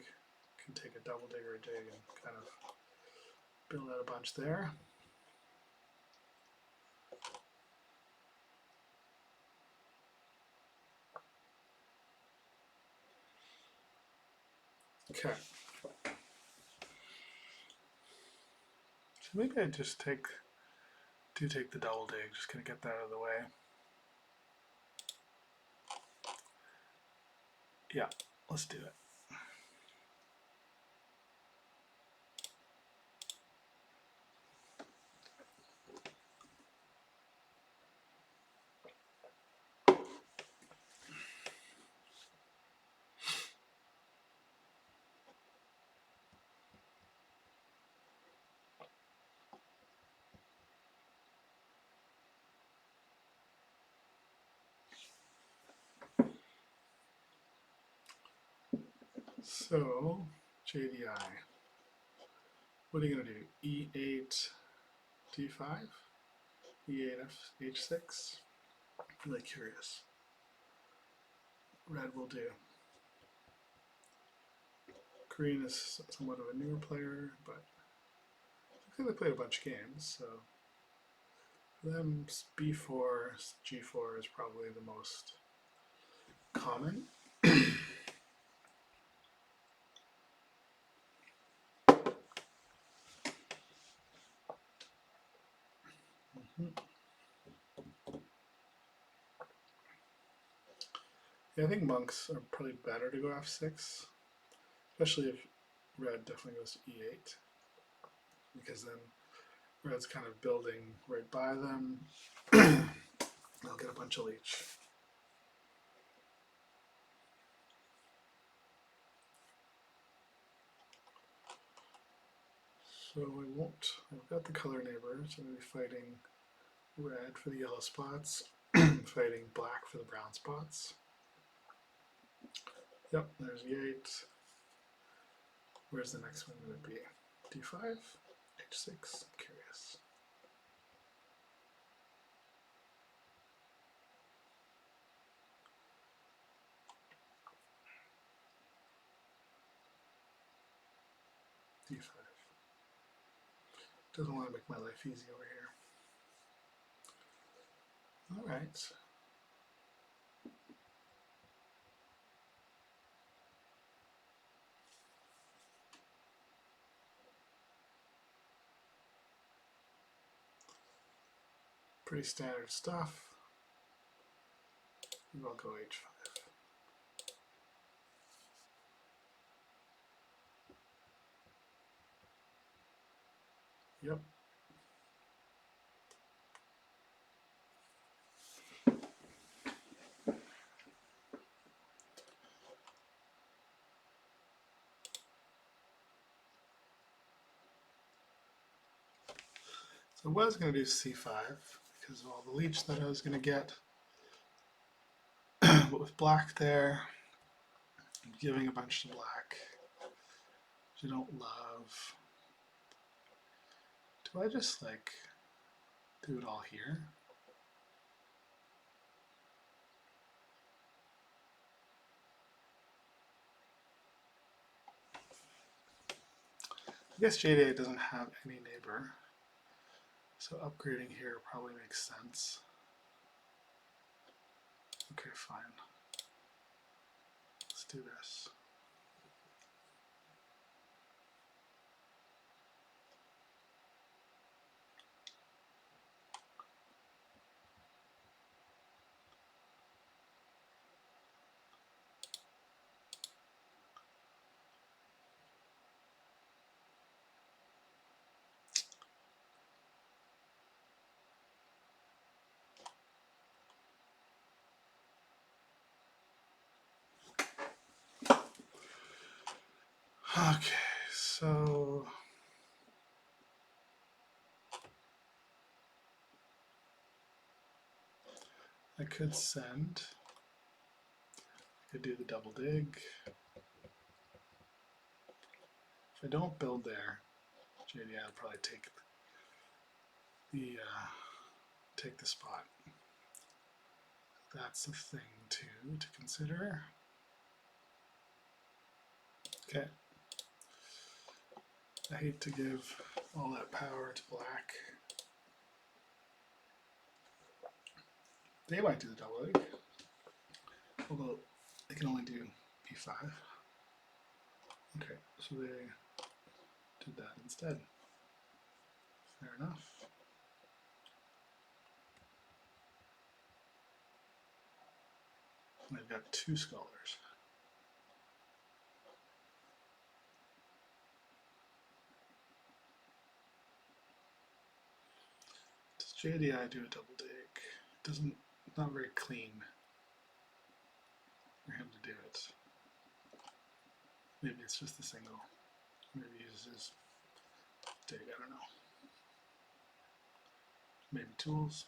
can take a double dig or a dig and kind of build out a bunch there. Okay. So maybe I just take the double dig, just gonna get that out of the way. Yeah, let's do it. So, JDI. What are you going to do? E8, D5? E8, H6? I'm really curious. Red will do. Green is somewhat of a newer player, but I think they played a bunch of games, so for them, B4, G4 is probably the most common. Yeah, I think monks are probably better to go F6, especially if red definitely goes to E8, because then red's kind of building right by them. They'll get a bunch of leech. So I won't, I've got the color neighbor, so I'm going to be fighting red for the yellow spots, fighting black for the brown spots. Yep, there's E8. Where's the next one going to be? D5? H6? I'm curious. b5. Doesn't want to make my life easy over here. All right. Pretty standard stuff. I'll go h5. Yep. So I was going to do c5 because of all the leech that I was going to get. But with black there, I'm giving a bunch to black, which I don't love. Do I just like do it all here? I guess JDA doesn't have any neighbor, so upgrading here probably makes sense. Okay, fine. Let's do this. Okay, so I could send. I could do the double dig. If I don't build there, JDI will probably take the spot. That's a thing too to consider. Okay. I hate to give all that power to black. They might do the double egg, although they can only do b5. Okay, so they did that instead. Fair enough. And I've got two scholars. Does JDI do a double dig? It doesn't, not very clean for him to do it. Maybe it's just the single. Maybe he uses dig, I don't know. Maybe tools.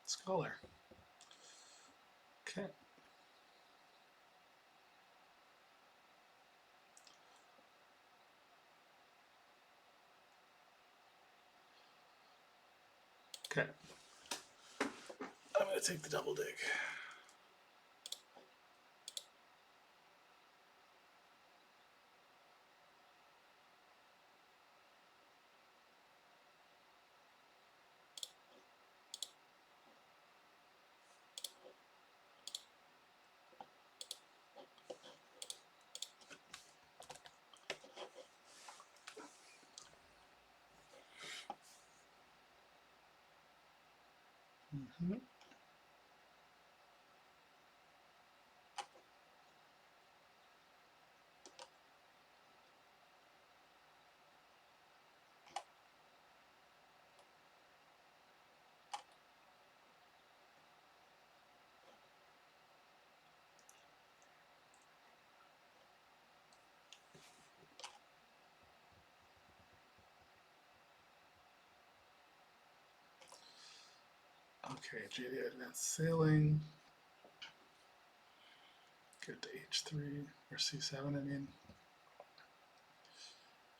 Scholar. Okay. Okay. I'm going to take the double dig. Mm-hmm. Okay, JD advanced sailing. Get to h3 or c7, I mean.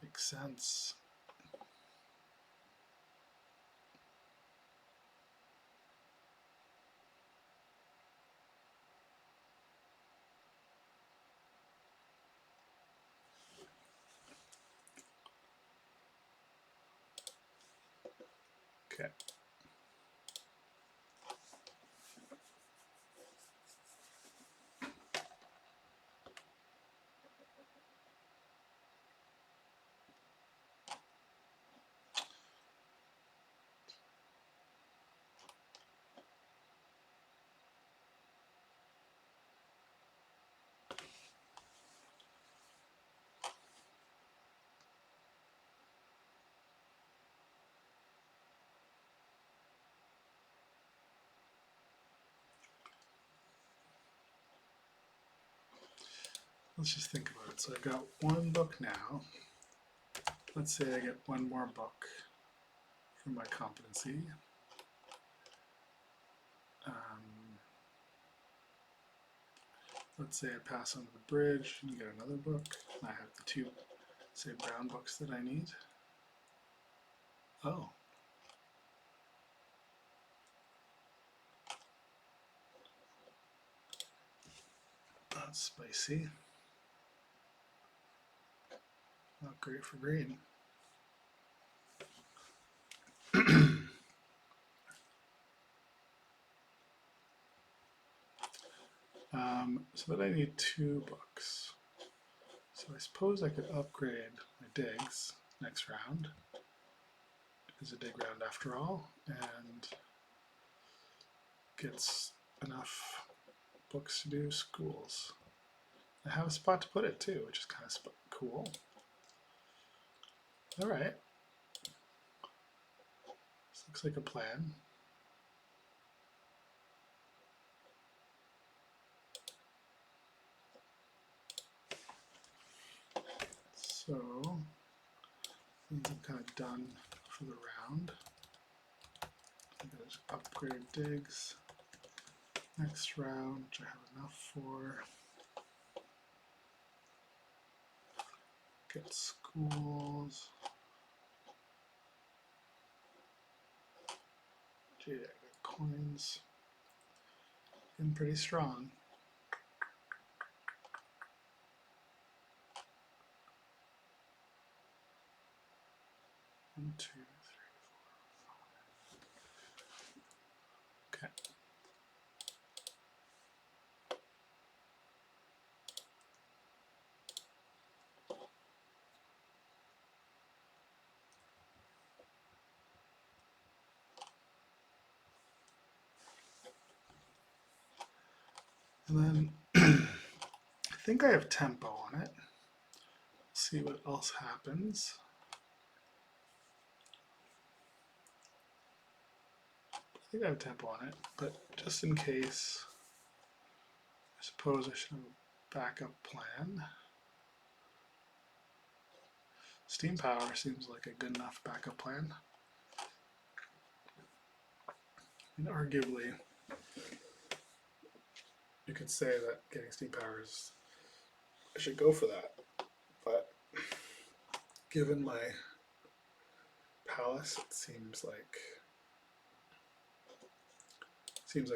Makes sense. Okay. Let's just think about it. So I've got one book now. Let's say I get one more book for my competency. Let's say I pass on the bridge and get another book. I have the two, say, brown books that I need. Oh. That's spicy. Not great for green. So then I need two books. So I suppose I could upgrade my digs next round. It's a dig round after all, and gets enough books to do schools. I have a spot to put it too, which is kind of cool. All right. This looks like a plan. So I think I'm kind of done for the round. I'm going to just upgrade digs next round, which I have enough for. Get schools. Gee, I got coins. And pretty strong. One, two, three, four, five. Okay. And then I think I have tempo on it. See what else happens. I think I have tempo on it, but just in case, I suppose I should have a backup plan. Steam power seems like a good enough backup plan. And arguably, you could say that getting steam power is, I should go for that. But given my palace, it seems like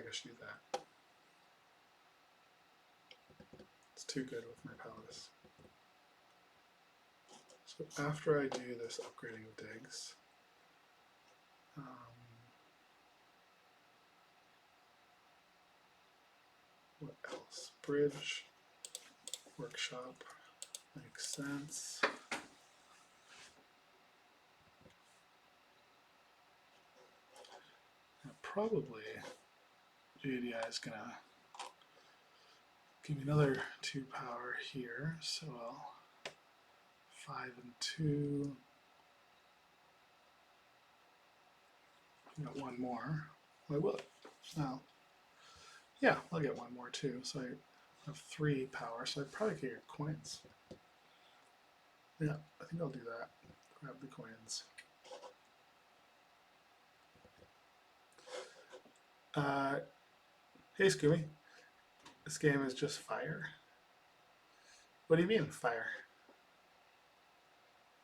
I should do that. It's too good with my palace. So after I do this upgrading of digs, what else? Bridge, workshop, makes sense. Now probably JDI is gonna give me another 2 power here, so I'll 5 and 2. I got one more. Well, I will. Now, yeah, I'll get one more too. So I have 3 power, so I probably could get coins. Yeah, I think I'll do that. Grab the coins. Hey Scooby, this game is just fire. What do you mean fire?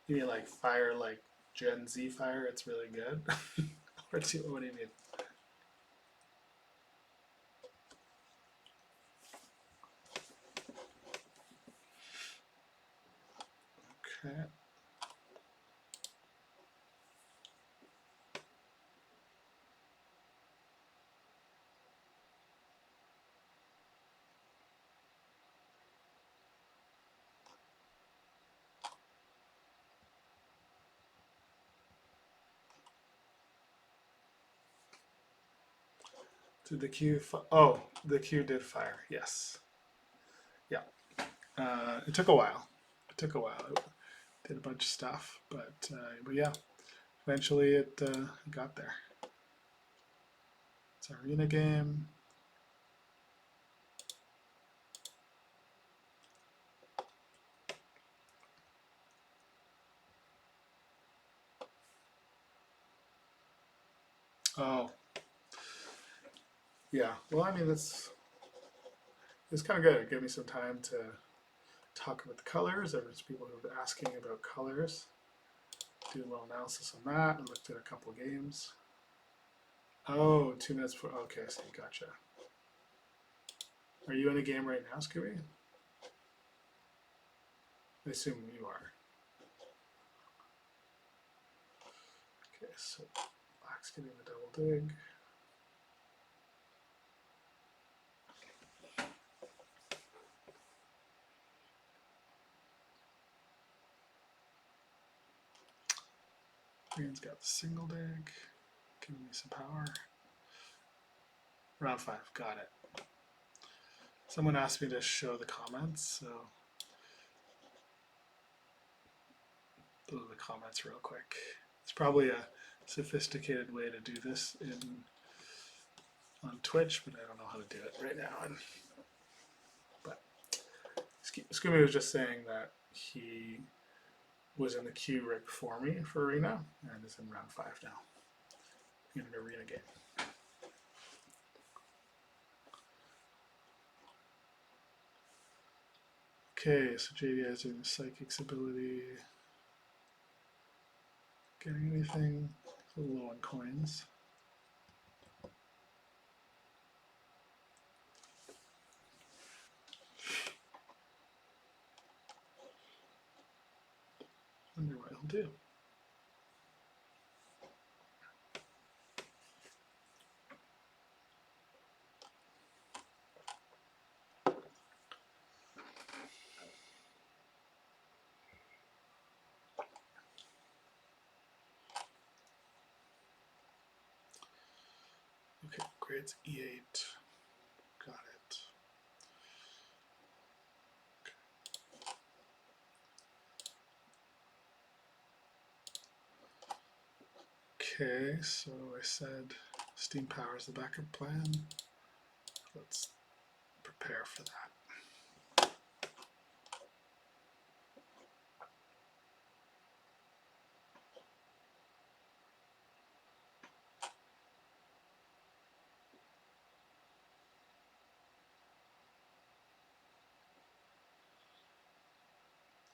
You mean like fire, like Gen Z fire? It's really good. What do you mean? Okay. Did the Q? Oh, the Q did fire. Yes. Yeah. It took a while. It took a while. It did a bunch of stuff, but yeah, eventually it got there. It's an arena game. Oh, yeah. Well, I mean, it's kind of good. It gave me some time to talk about the colors. There's people who have been asking about colors. Do a little analysis on that. I looked at a couple games. Oh, 2 minutes for. Okay, I see. Gotcha. Are you in a game right now, Scooby? I assume you are. Okay, so Black's getting the double dig. Green's got the single dig, giving me some power. Round 5, got it. Someone asked me to show the comments, so those are the comments real quick. It's probably a sophisticated way to do this on Twitch, but I don't know how to do it right now. But Scooby was just saying that he was in the queue right before me for arena and is in round 5 now in an arena game. Okay, so JD has doing the psychic's ability. Getting anything? A little low on coins. Wonder what he'll do. Okay, grades E8. Got it. Okay, so I said steam power is the backup plan. Let's prepare for that.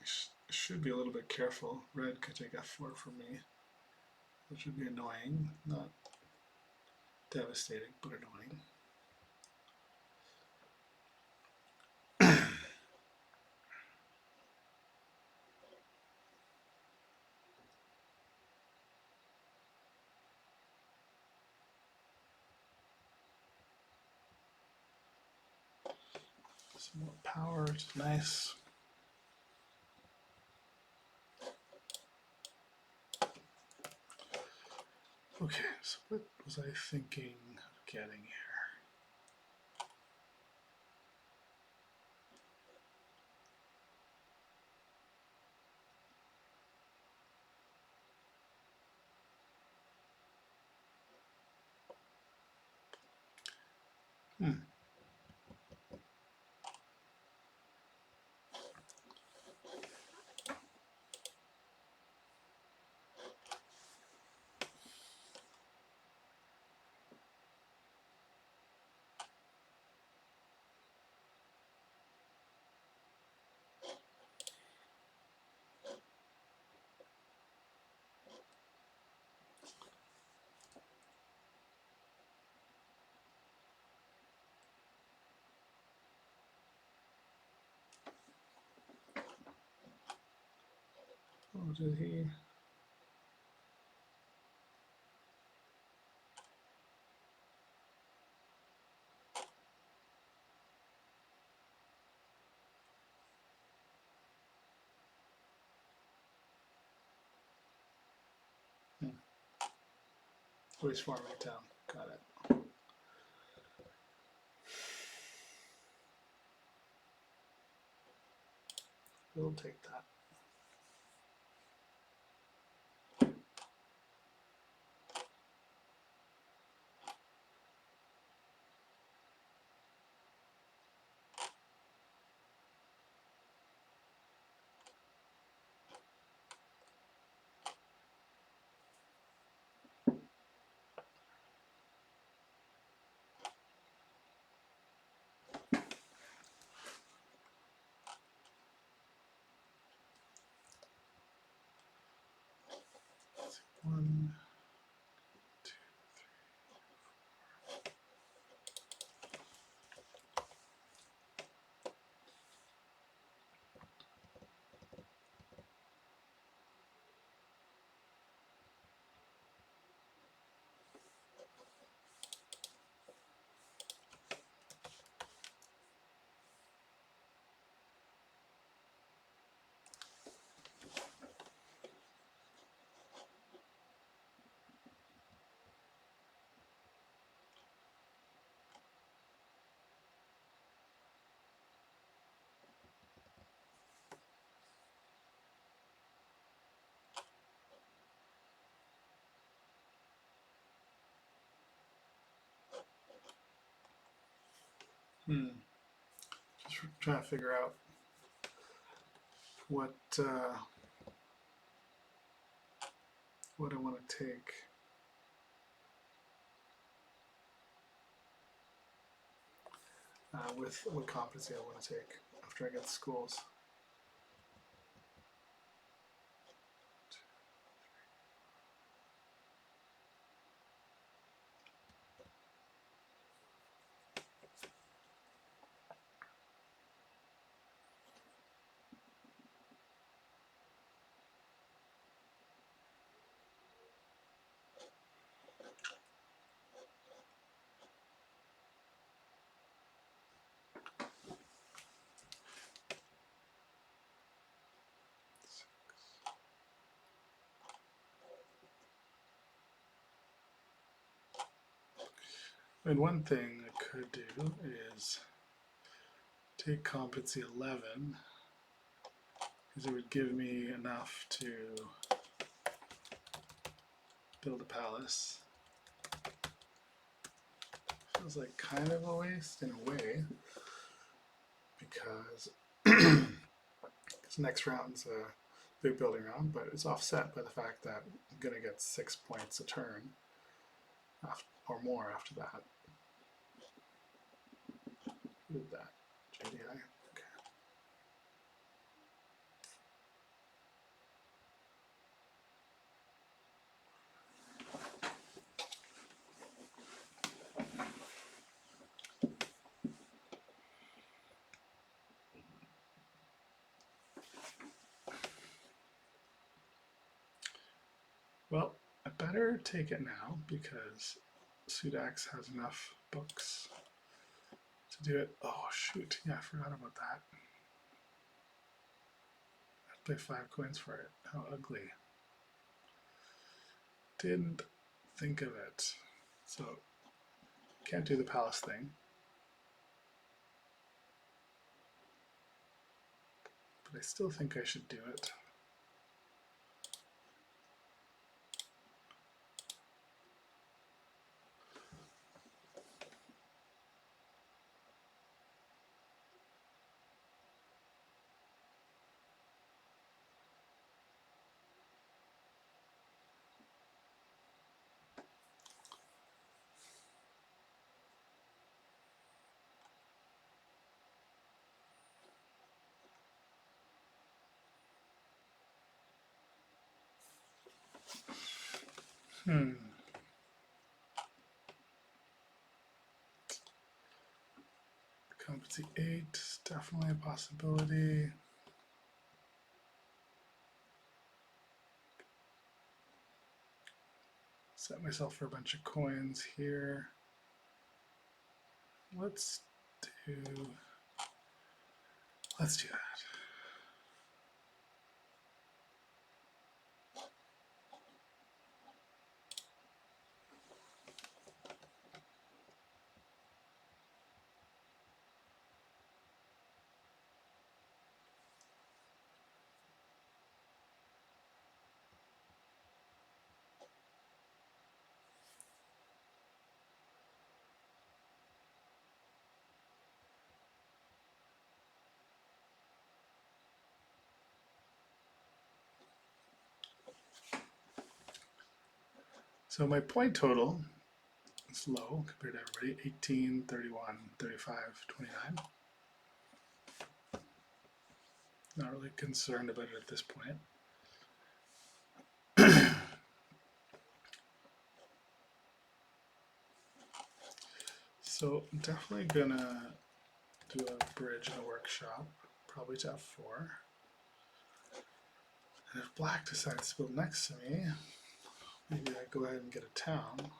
I should be a little bit careful. Red could take F4 from me, which would be annoying. Not devastating, but annoying. Some more power, it's nice. Okay, so what was I thinking of getting here? What did he? Oh, he's farming town. Got it. we'll take that. One, two, Just trying to figure out what I want to take. With what competency I want to take after I get to schools. And one thing I could do is take competency 11, because it would give me enough to build a palace. Feels like kind of a waste in a way, because next round's a big building round, but it's offset by the fact that I'm going to get 6 points a turn or more after that. Who did that? JDI? Okay. Well, I better take it now because Sudax has enough books to do it. Oh shoot, yeah, I forgot about that. I'd pay 5 coins for it. How ugly. Didn't think of it. So, can't do the palace thing. But I still think I should do it. Competency 8, definitely a possibility. Set myself for a bunch of coins here. Let's do that. So my point total is low compared to everybody, 18, 31, 35, 29. Not really concerned about it at this point. So I'm definitely gonna do a bridge in a workshop, probably to F4. And if black decides to build next to me, maybe I go ahead and get a town.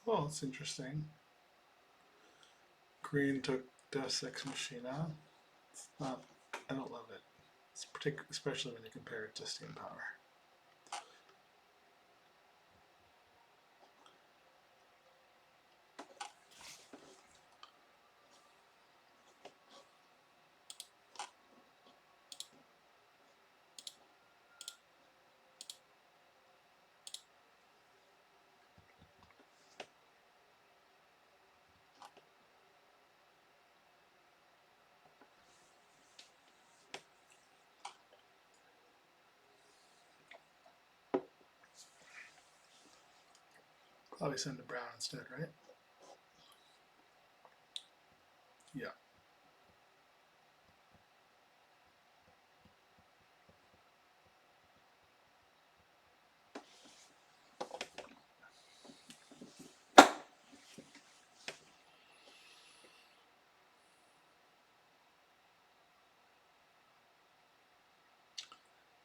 Oh, that's interesting. Green took Deus Ex Machina. It's not, I don't love it. It's especially when you compare it to Steam Power. Probably send to brown instead, right? Yeah.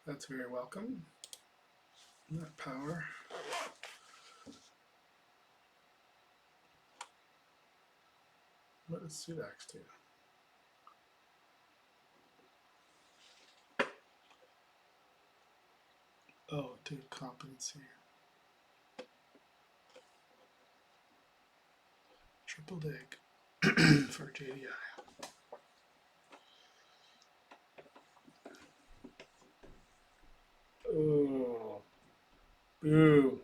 That's very welcome. That power. What does Sudax do? Oh, to competency. Triple dig for JDI. Oh, boo.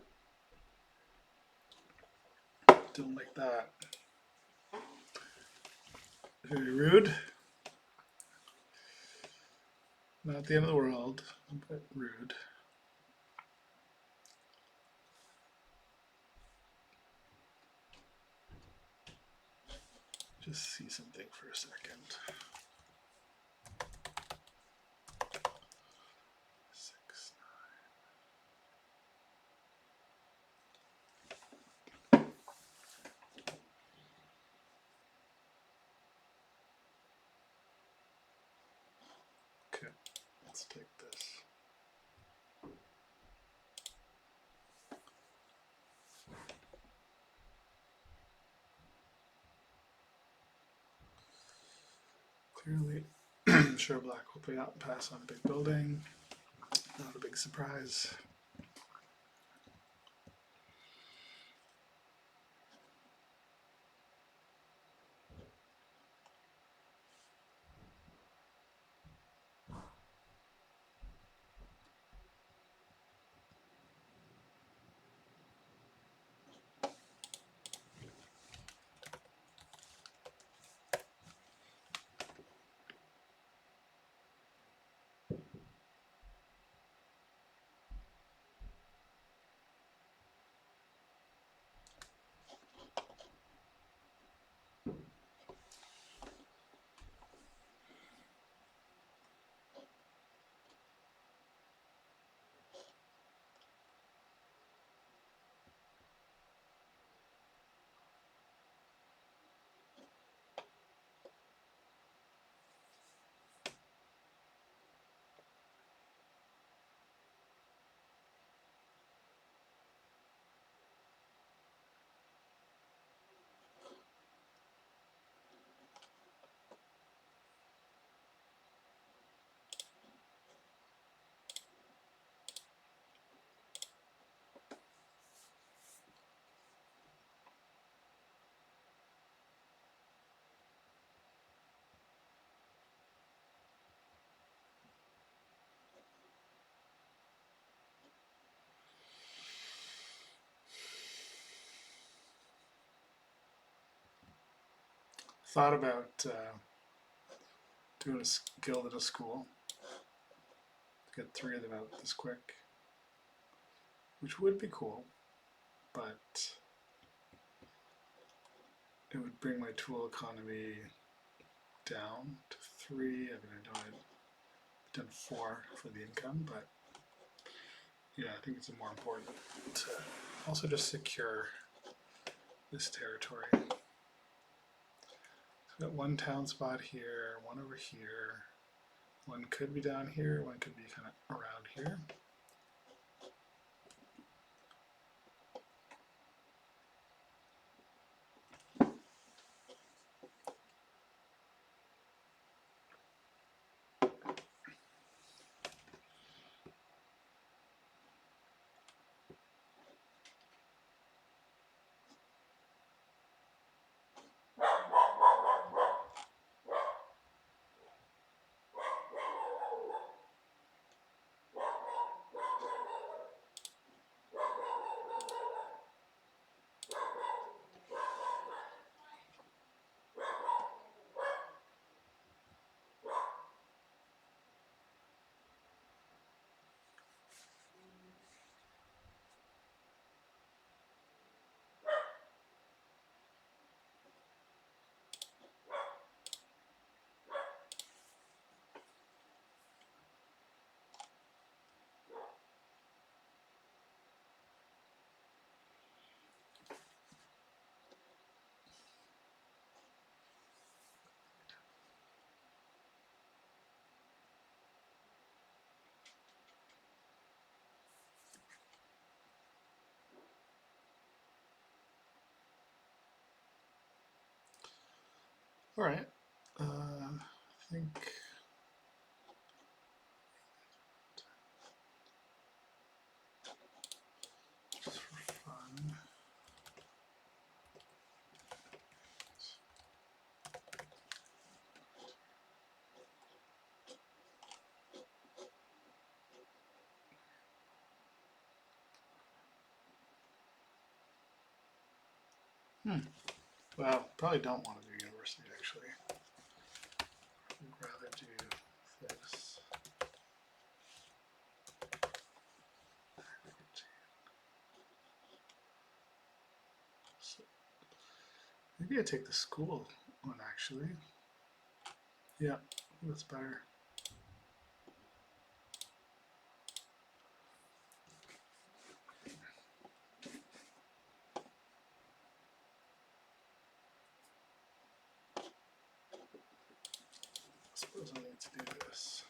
Don't like that. Very rude. Not the end of the world, but rude. Just see something for a second. 6. Okay, let's take this. Clearly, sure black will pay out and pass on a big building. Not a big surprise. thought about doing a guild at a school to get 3 of them out this quick, which would be cool, but it would bring my tool economy down to 3. I mean, I know I've done 4 for the income, but yeah, I think it's more important to also just secure this territory. So we've got 1 town spot here, 1 over here, 1 could be down here, 1 could be kind of around here. All right, I think just for fun. Well, probably don't want to do university actually. I'd rather do this. So maybe I take the school one actually. Yeah, that's better. I suppose I need to do this.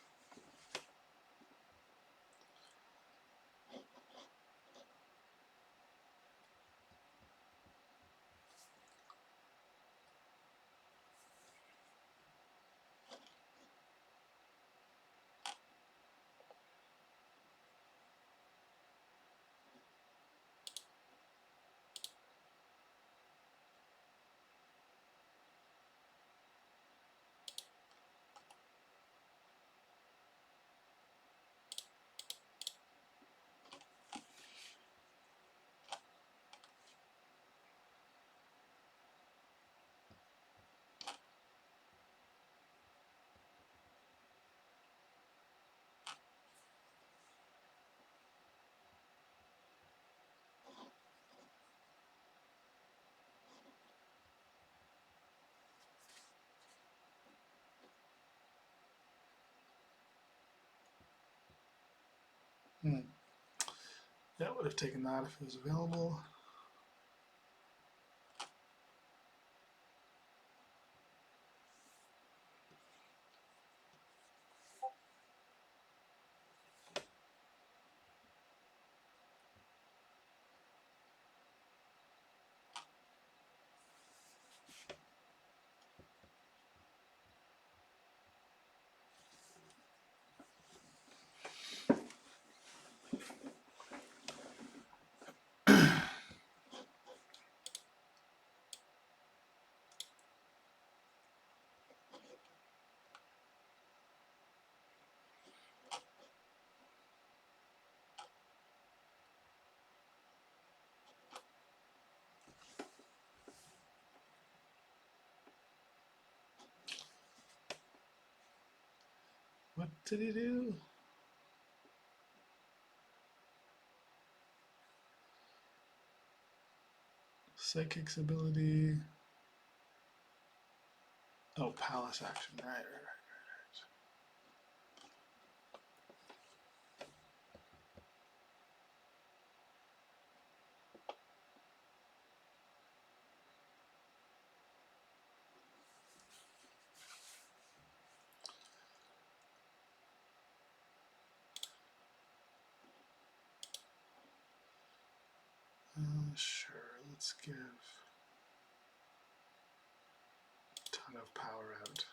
Yeah, would have taken that if it was available. What did he do? Psychic's ability. Oh, palace action. Right. Sure, let's give a ton of power out.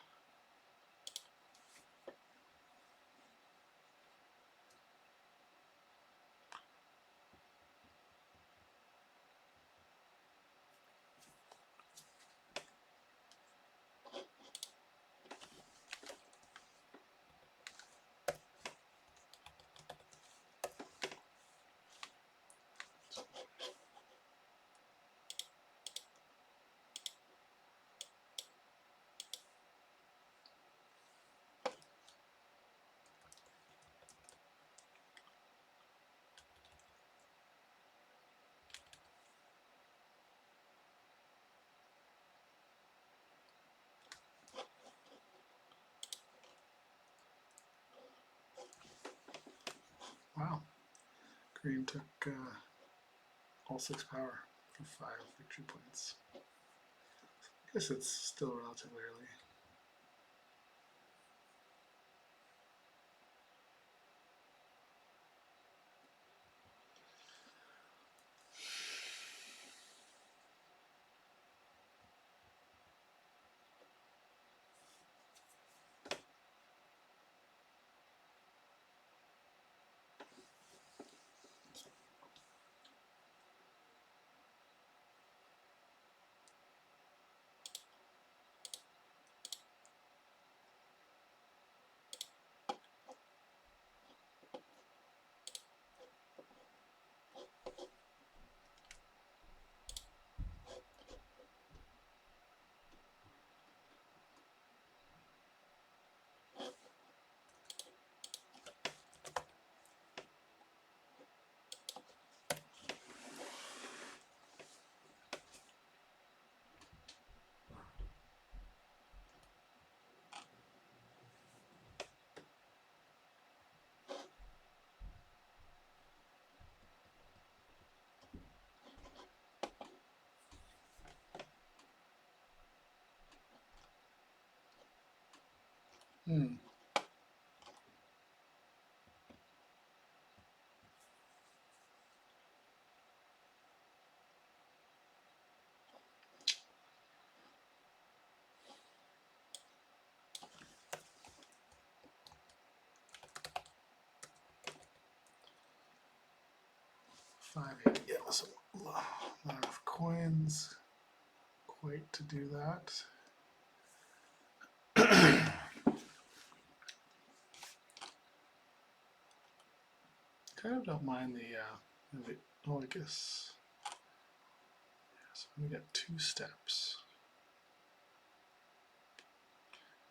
Wow. Green took all 6 power for 5 victory points. I guess it's still relatively early. Hmm. Five, yeah, so not enough coins quite to do that. Kind of don't mind the oh, I guess. So we got 2 steps.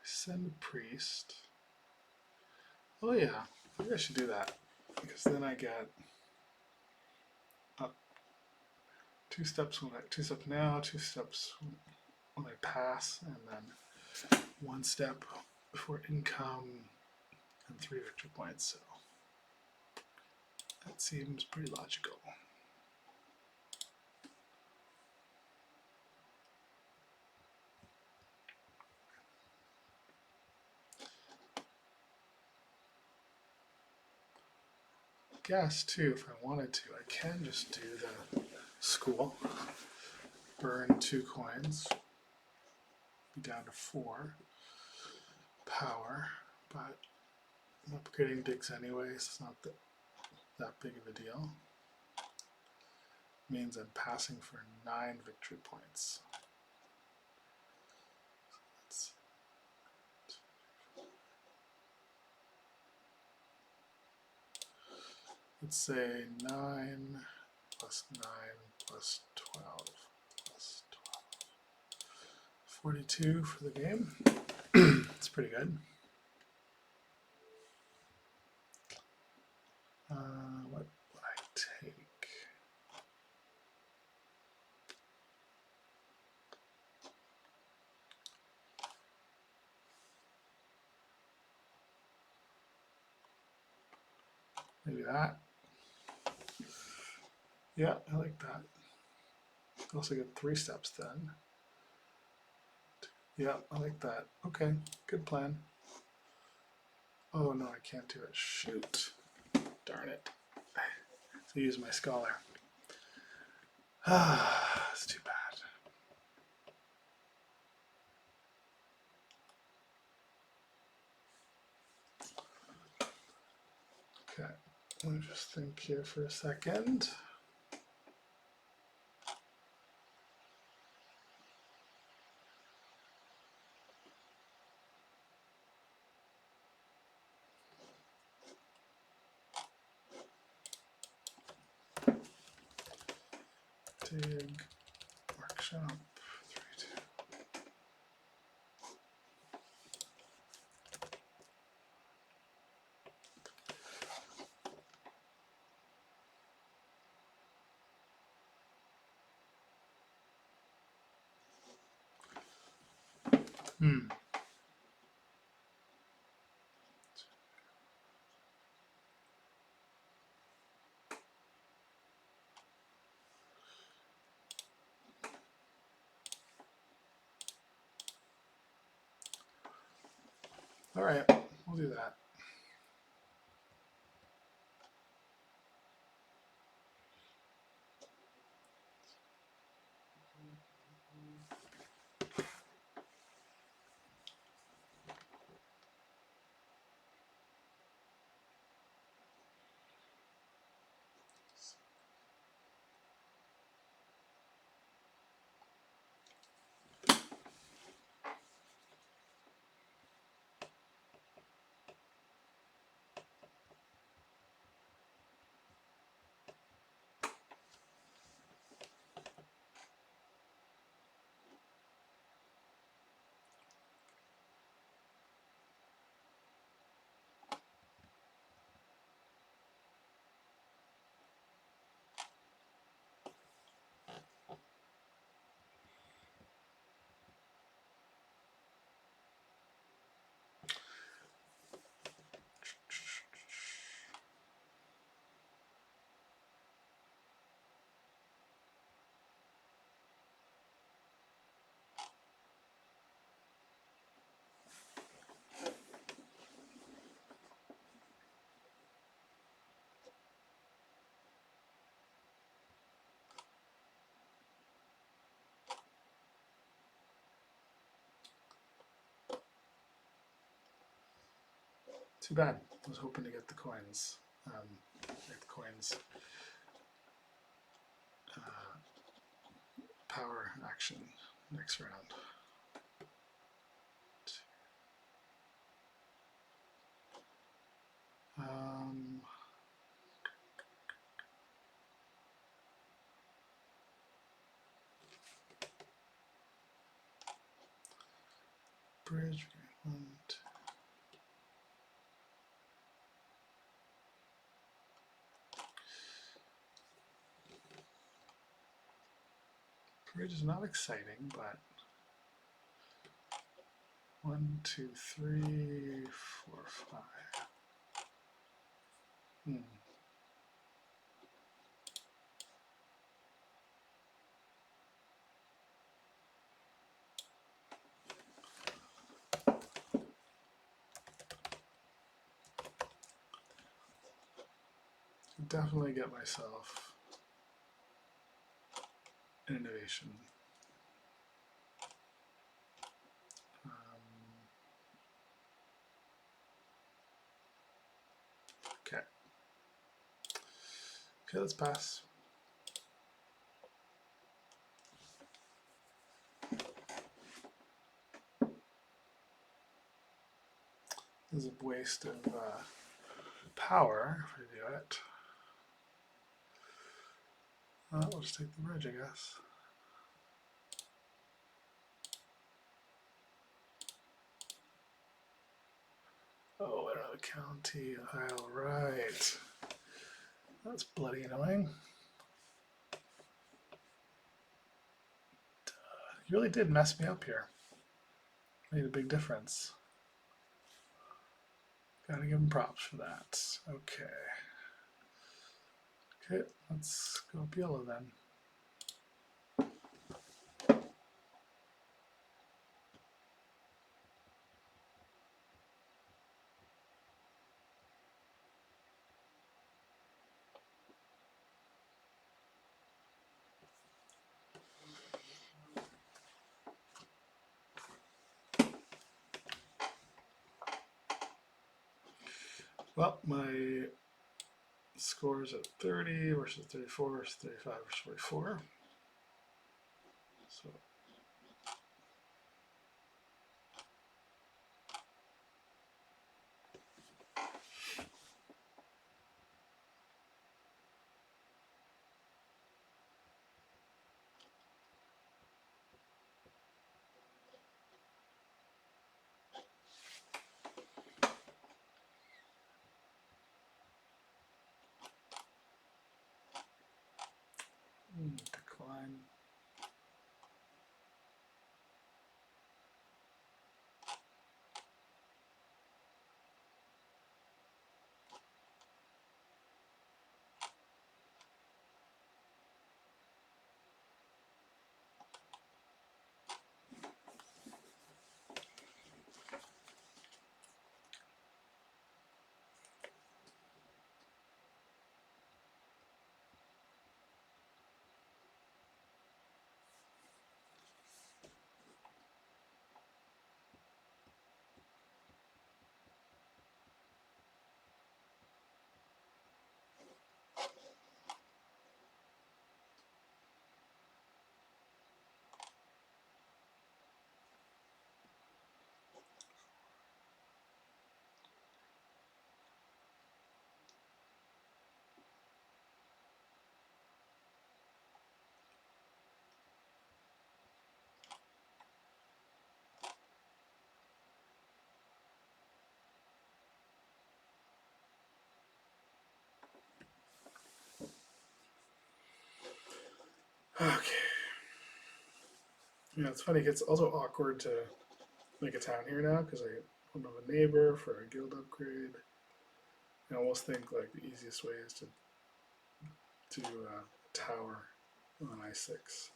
Send a priest. Oh yeah, maybe I should do that because then I get up 2 steps when 2 steps now, 2 steps when I pass, and then 1 step for income and 3 victory points. So that seems pretty logical. Guess too, if I wanted to, I can just do the school, burn 2 coins, be down to 4 power, but I'm upgrading digs anyway, so it's not that big of a deal. Means I'm passing for 9 victory points. Let's say 9 plus 9 plus 12 plus 12. 42 for the game. It's pretty good. Maybe that. Yeah, I like that. Also get 3 steps then. Yeah, I like that. Okay, good plan. Oh no, I can't do it. Shoot. Darn it. So use my scholar. Ah, it's too bad. Okay, let me just think here for a second. Dig, workshop, 3, 2. All right, we'll do that. Too bad. I was hoping to get the coins. Get the coins. Power action next round. Bridge. 1, 2. Bridge is not exciting, but 1, 2, 3, 4, 5. Definitely get myself an innovation. Okay. Okay, let's pass. This is a waste of power if I do it. We'll just take the bridge, I guess. Oh, I don't have a county. All right. That's bloody annoying. You really did mess me up here. Made a big difference. Gotta give him props for that. Okay. Okay, let's go up yellow then. Well, my score is at 30 versus 34 versus 35 versus 44. So decline. Okay. Yeah, it's funny. It's also awkward to make a town here now because I don't have a neighbor for a guild upgrade. I almost think like the easiest way is to do a tower on I6.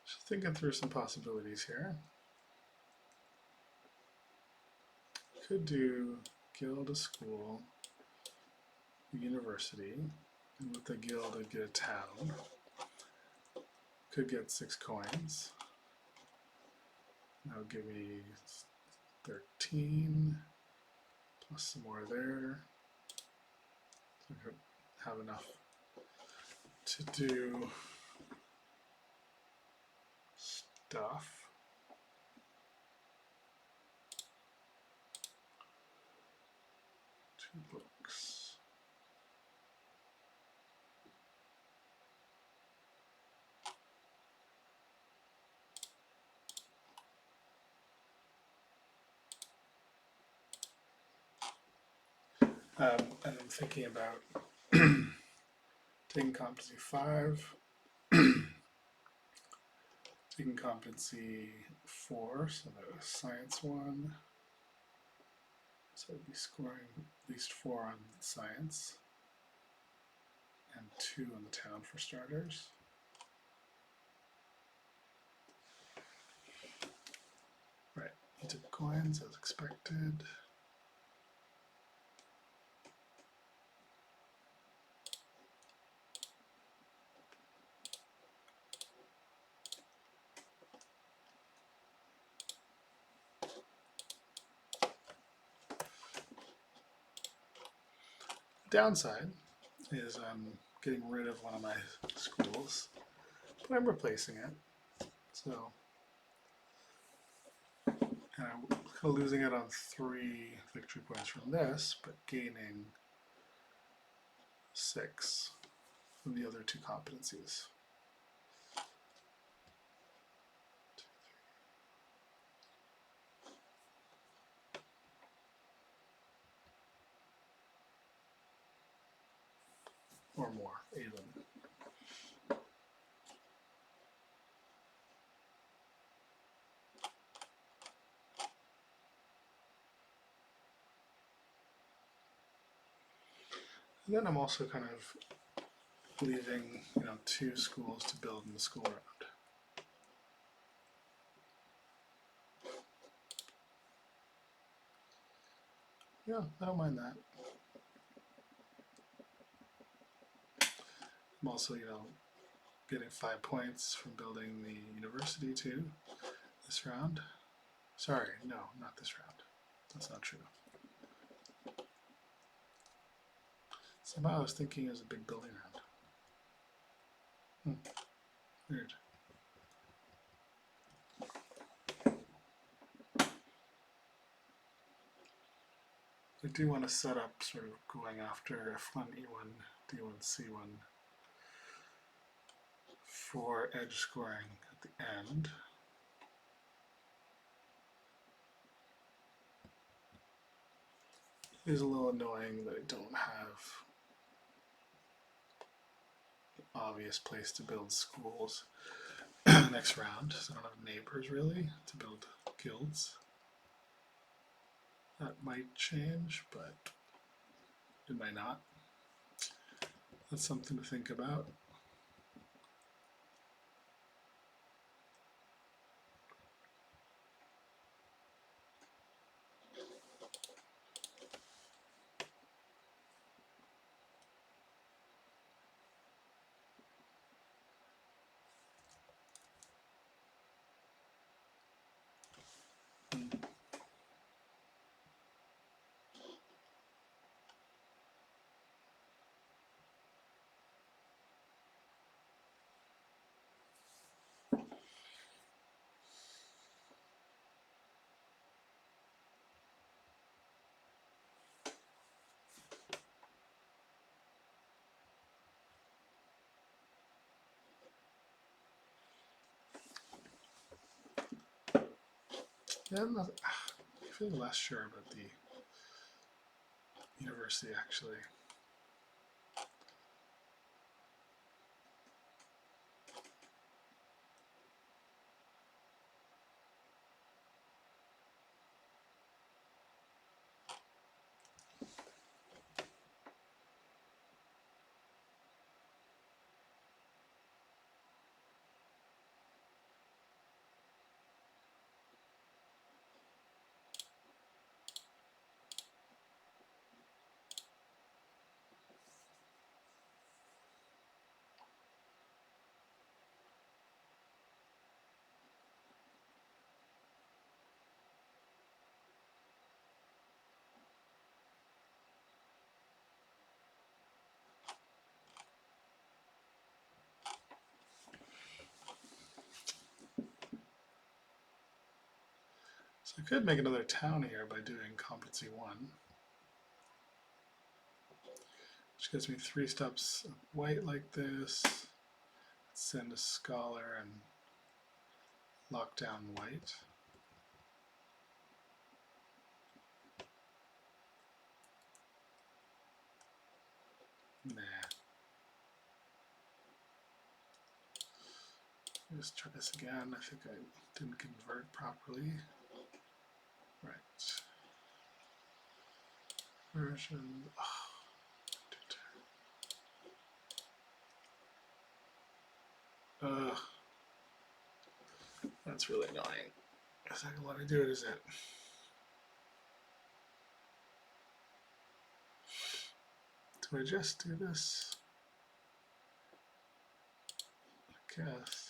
Just thinking through some possibilities here. Could do guild, a school, a university, and with the guild I'd get a town. Could get 6 coins. That would give me 13 plus some more there. So I could have enough to do stuff. Two books. And I'm thinking about Taking competency 5. Taking competency 4, so that was science 1. So I'd be scoring at least 4 on science and 2 on the town for starters. Right, he took coins as expected. Downside is I'm getting rid of one of my schools, but I'm replacing it. So, and I'm kind of losing it on 3 victory points from this, but gaining 6 from the other 2 competencies. Or more, 8 of them. And then I'm also kind of leaving, 2 schools to build in the school round. Yeah, I don't mind that. I'm also, getting 5 points from building the university too this round. Sorry, no, not this round. That's not true. Somehow I was thinking it was a big building round. Weird. I do want to set up sort of going after F1, E1, D1, C1 for edge scoring at the end. It is a little annoying that I don't have an obvious place to build schools next round, so I don't have neighbors really to build guilds. That might change, but it might not. That's something to think about. Yeah, I feel less sure about the university actually. So I could make another town here by doing competency 1, which gives me 3 steps of white like this. Send a scholar and lock down white. Nah. Just try this again. I think I didn't convert properly. Right. Version. Oh. That's really annoying. It's not gonna let me do it, is it? Do I just do this? I guess.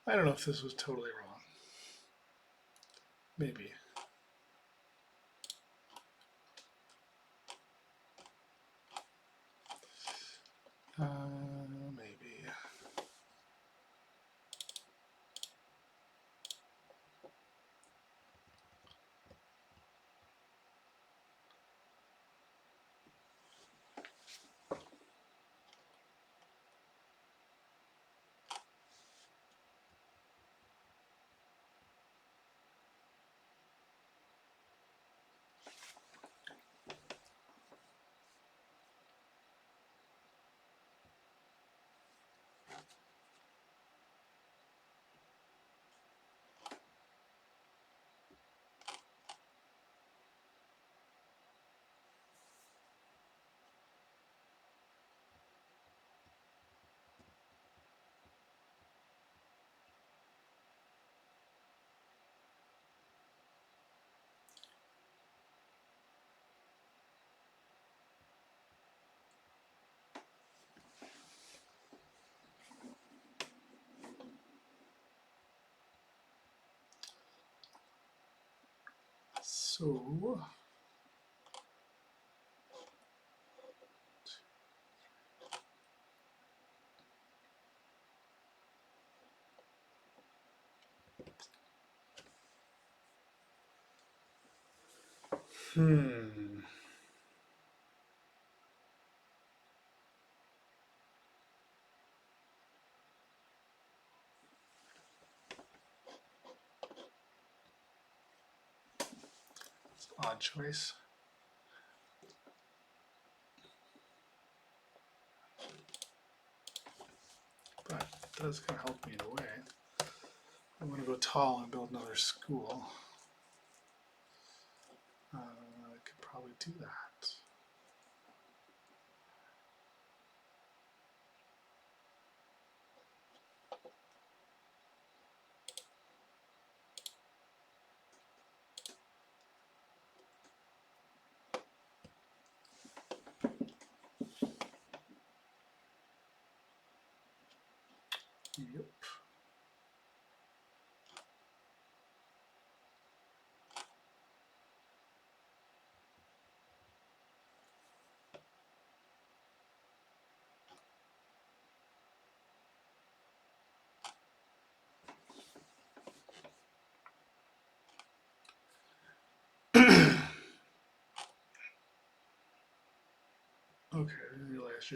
I don't know if this was totally wrong. Maybe. Maybe. So, it's an odd choice. But it does kind of help me in a way. I want to go tall and build another school. I could probably do that. Yep. Okay, I didn't realize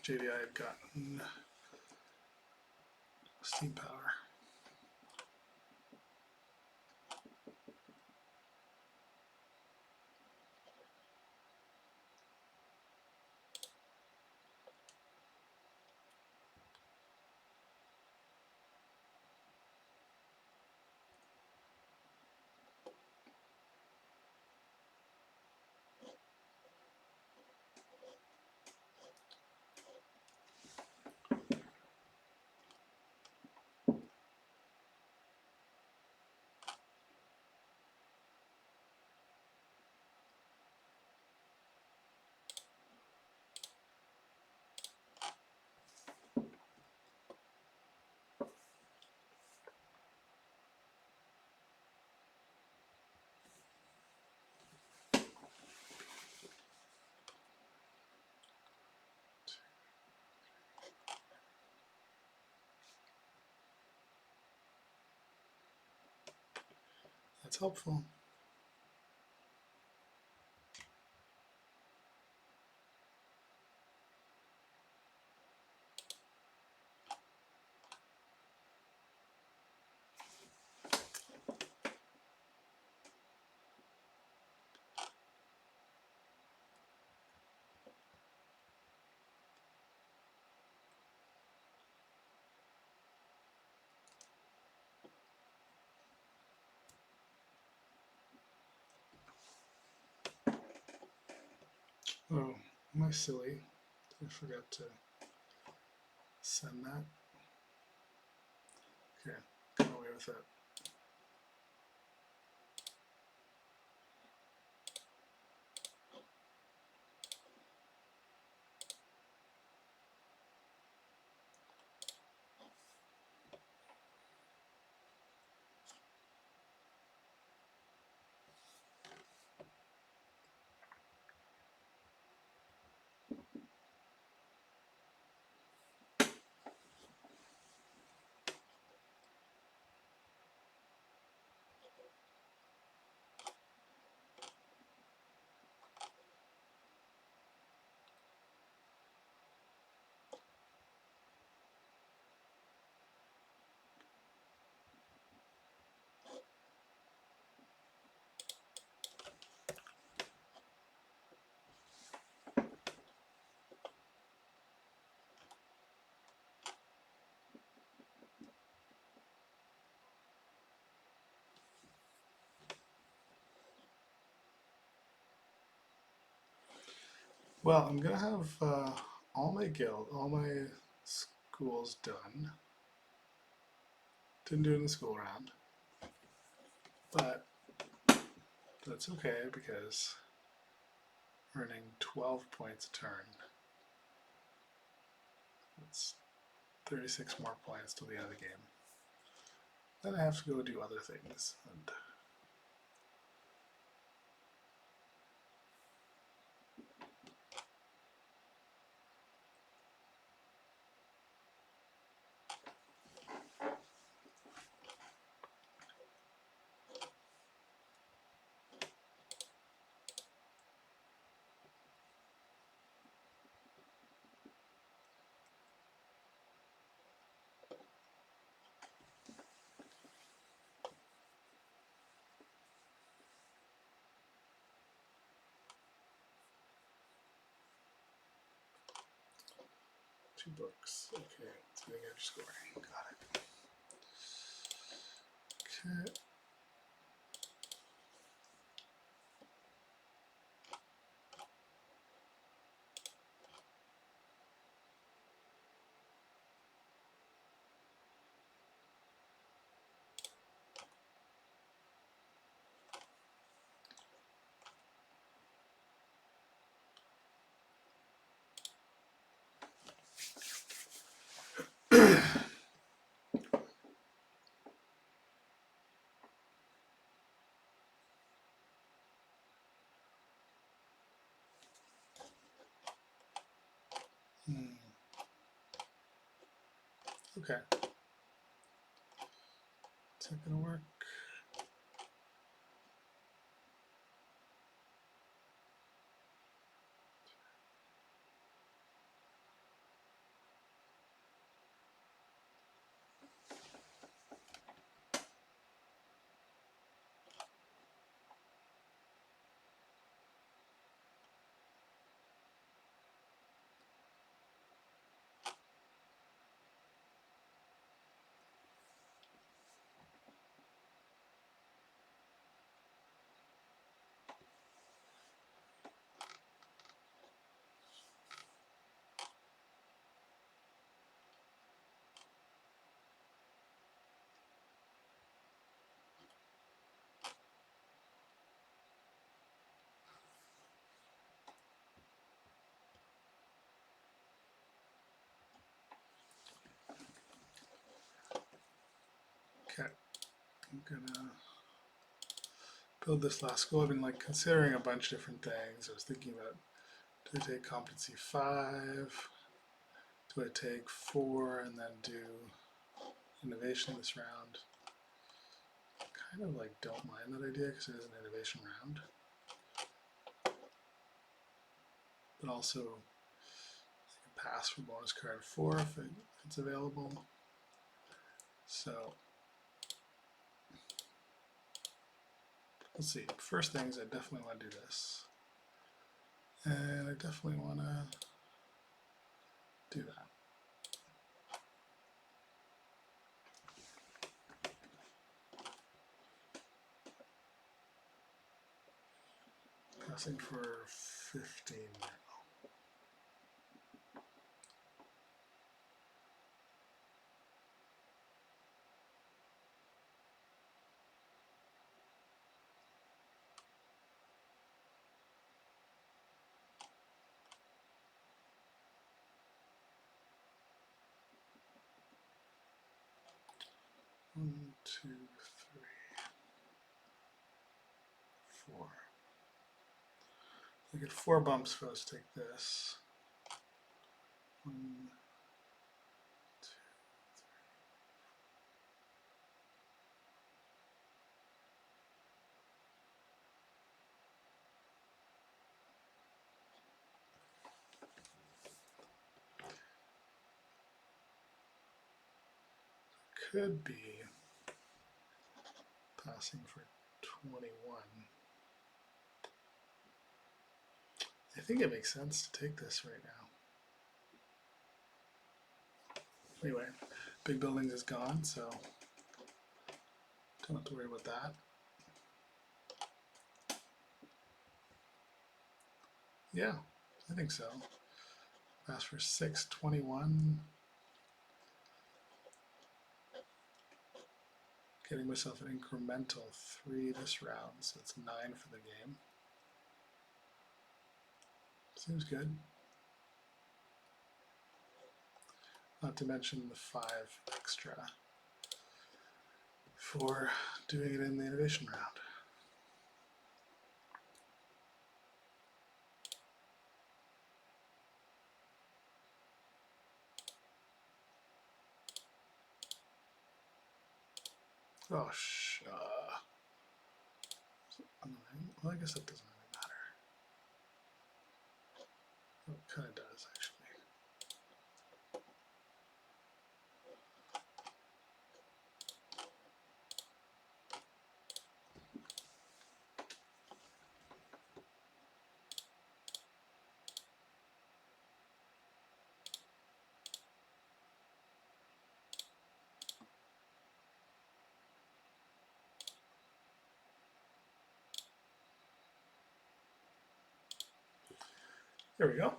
JDI had gotten steam power. That's helpful. Oh, am I silly? I forgot to send that. Okay, got away with it. Well, I'm gonna have all my schools done. Didn't do it in the school round, but that's okay because earning 12 points a turn. That's 36 more points till the end of the game. Then I have to go do other things. And two books. Okay, so I get scoring. Got it. Okay. Okay. Is that gonna work? Okay. I'm gonna build this last school. I've been like considering a bunch of different things. I was thinking about, do I take competency 5? Do I take 4 and then do innovation this round? kind of like don't mind that idea because it is an innovation round. But also you can pass for bonus card 4 if it's available. So let's see. First things, I definitely want to do this. And I definitely want to do that. Passing for 15 now. One, two, three, 4. I get 4 bumps for us to take this. 1, 2. Could be passing for 21. I think it makes sense to take this right now. Anyway, big buildings is gone, so don't have to worry about that. Yeah, I think so. Pass for 6, 21. Getting myself an incremental 3 this round, so it's 9 for the game. Seems good. Not to mention the 5 extra for doing it in the innovation round. Oh, well, I guess that doesn't really matter. Well, it kind of does, actually. There we go.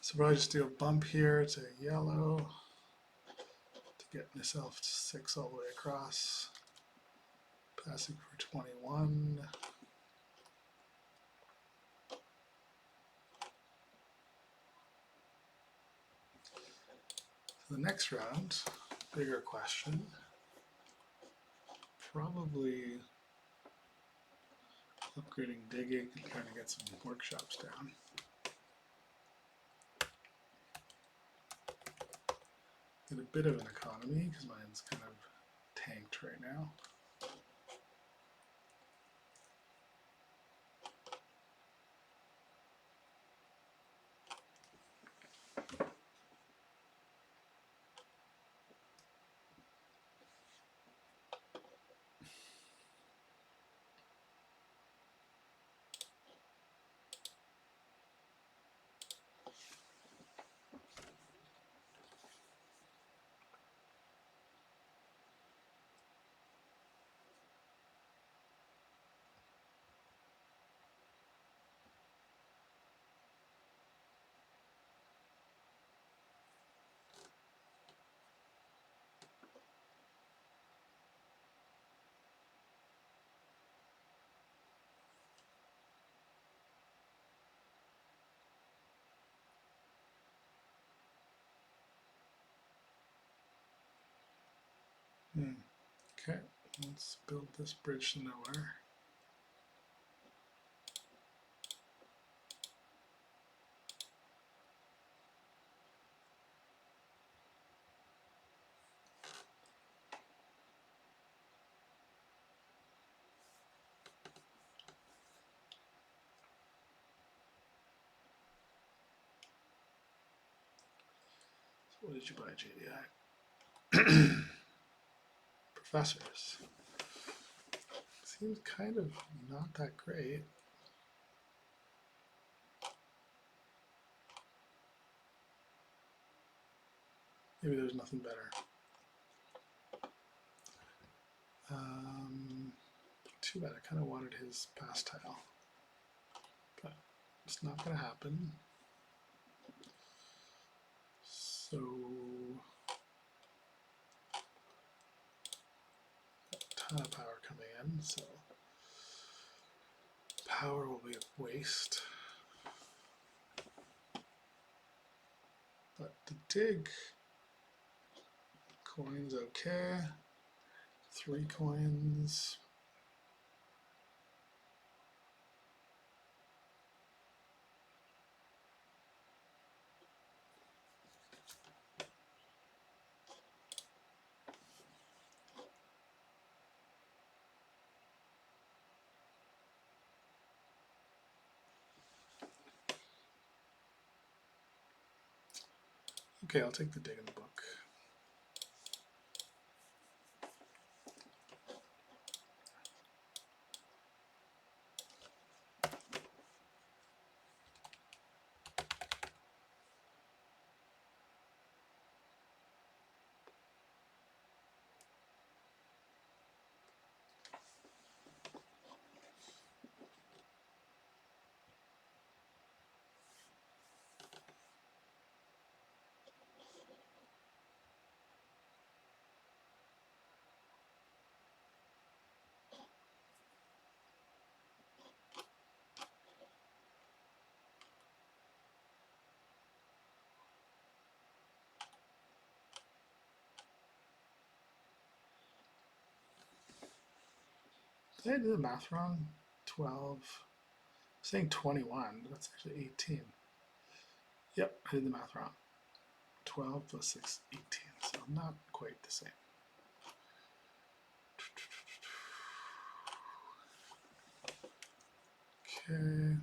So probably just do a bump here to yellow to get myself to 6 all the way across. Passing for 21. For the next round, bigger question. Probably upgrading digging and trying to get some workshops down. Get a bit of an economy because mine's kind of tanked right now. Okay, let's build this bridge to nowhere. So what did you buy, JDI? Professors. Seems kind of not that great. Maybe there's nothing better. Too bad, I kind of wanted his pass tile. But it's not going to happen. So, a ton of power coming in, so power will be a waste. But the dig coin's okay. 3 coins. Okay, I'll take the dig in the book. Did I do the math wrong? 12. I'm saying 21, but that's actually 18. Yep, I did the math wrong. 12 plus 6, 18. So not quite the same. Okay.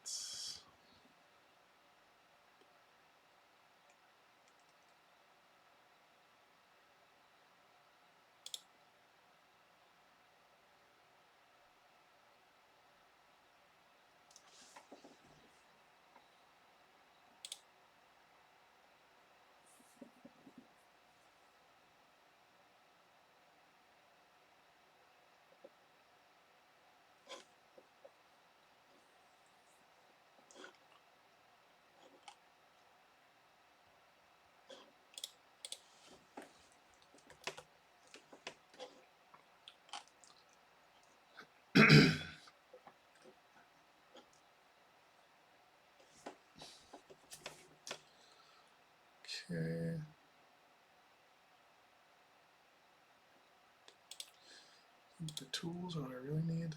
Let's okay. The tools are what I really need.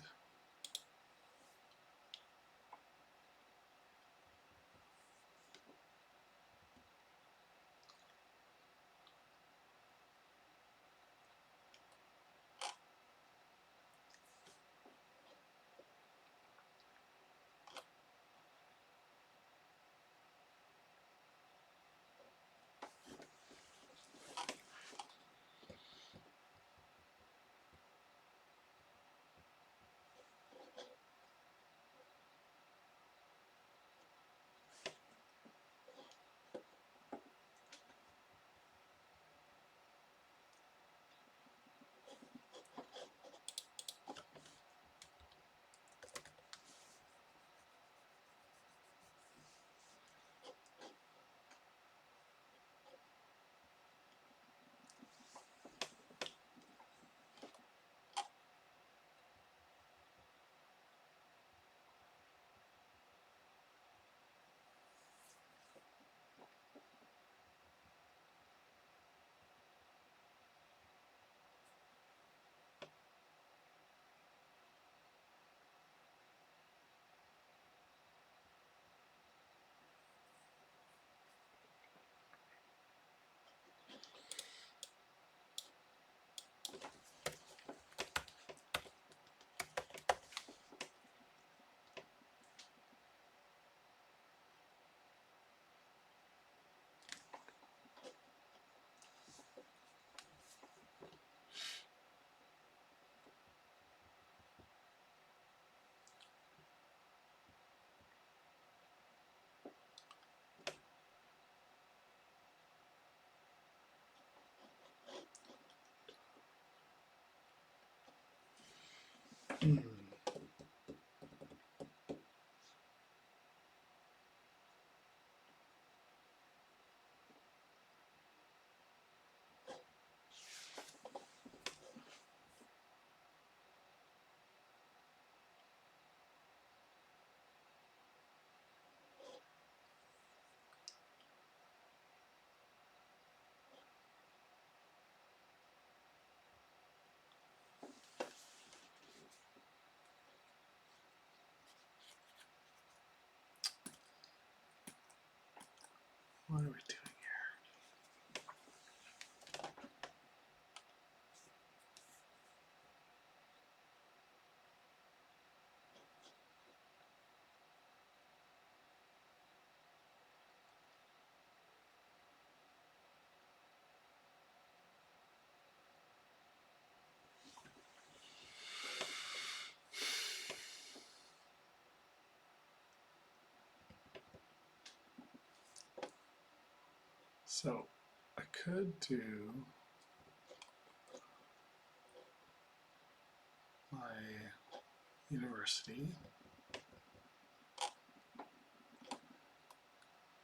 What are we doing here? So I could do my university,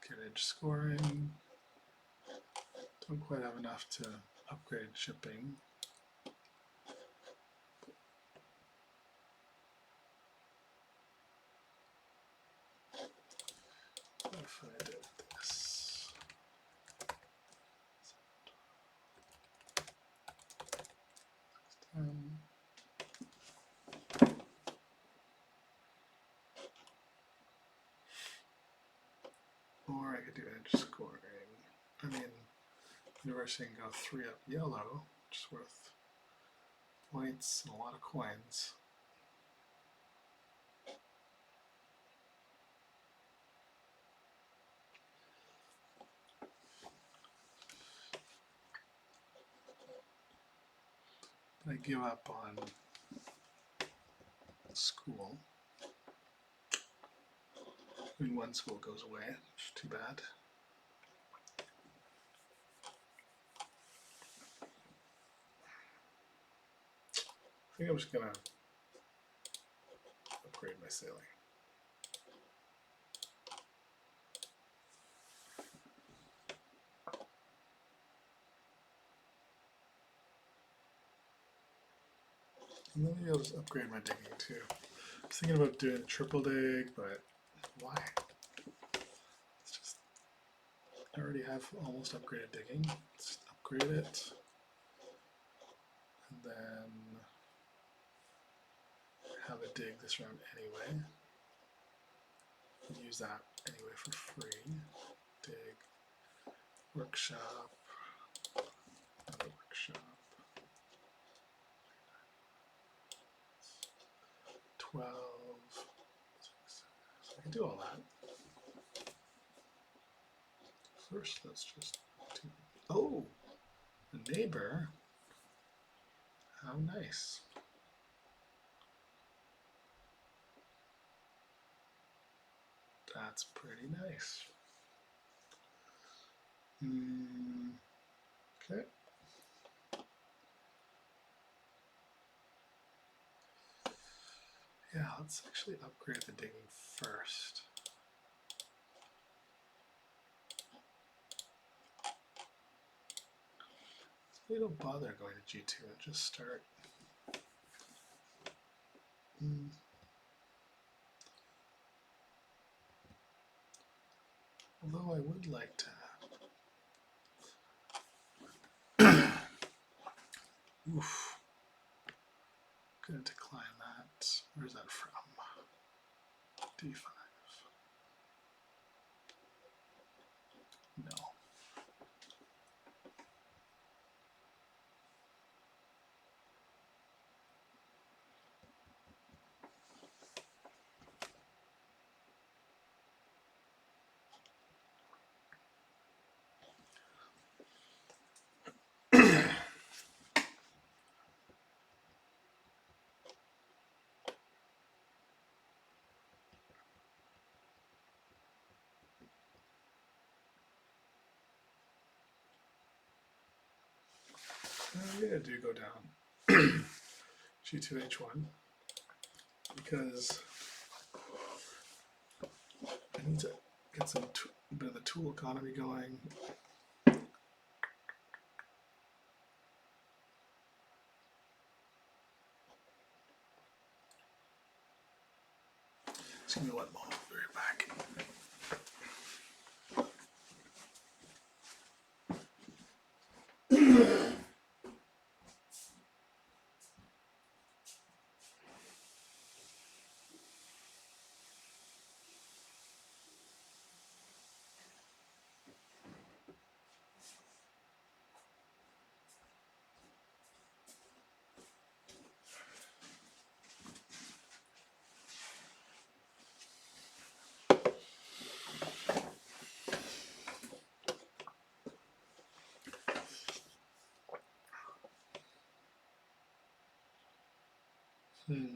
get edge scoring, don't quite have enough to upgrade shipping. What if I did this? Or I could do edge scoring. I mean, university can go 3 up yellow, which is worth points and a lot of coins. But I give up on school. I mean, one school goes away, which is too bad. I think I'm just gonna upgrade my sailing. And then maybe I'll just upgrade my digging too. I was thinking about doing a triple dig, but why? It's just, I already have almost upgraded digging. Let's just upgrade it. And then have a dig this round anyway. Use that anyway for free. Dig, workshop, another workshop. 12. So I can do all that. First, let's just do. Oh, a neighbor. How nice. That's pretty nice. Okay. Yeah, let's actually upgrade the digging first. We don't bother going to G2 and just start. Although I would like to. Oof. Gonna decline that. Where's that from? D5. No. Yeah, I do go down. G2H1. because I need to get some bit of the tool economy going. Just give me one moment. We'll be right back. Hmm.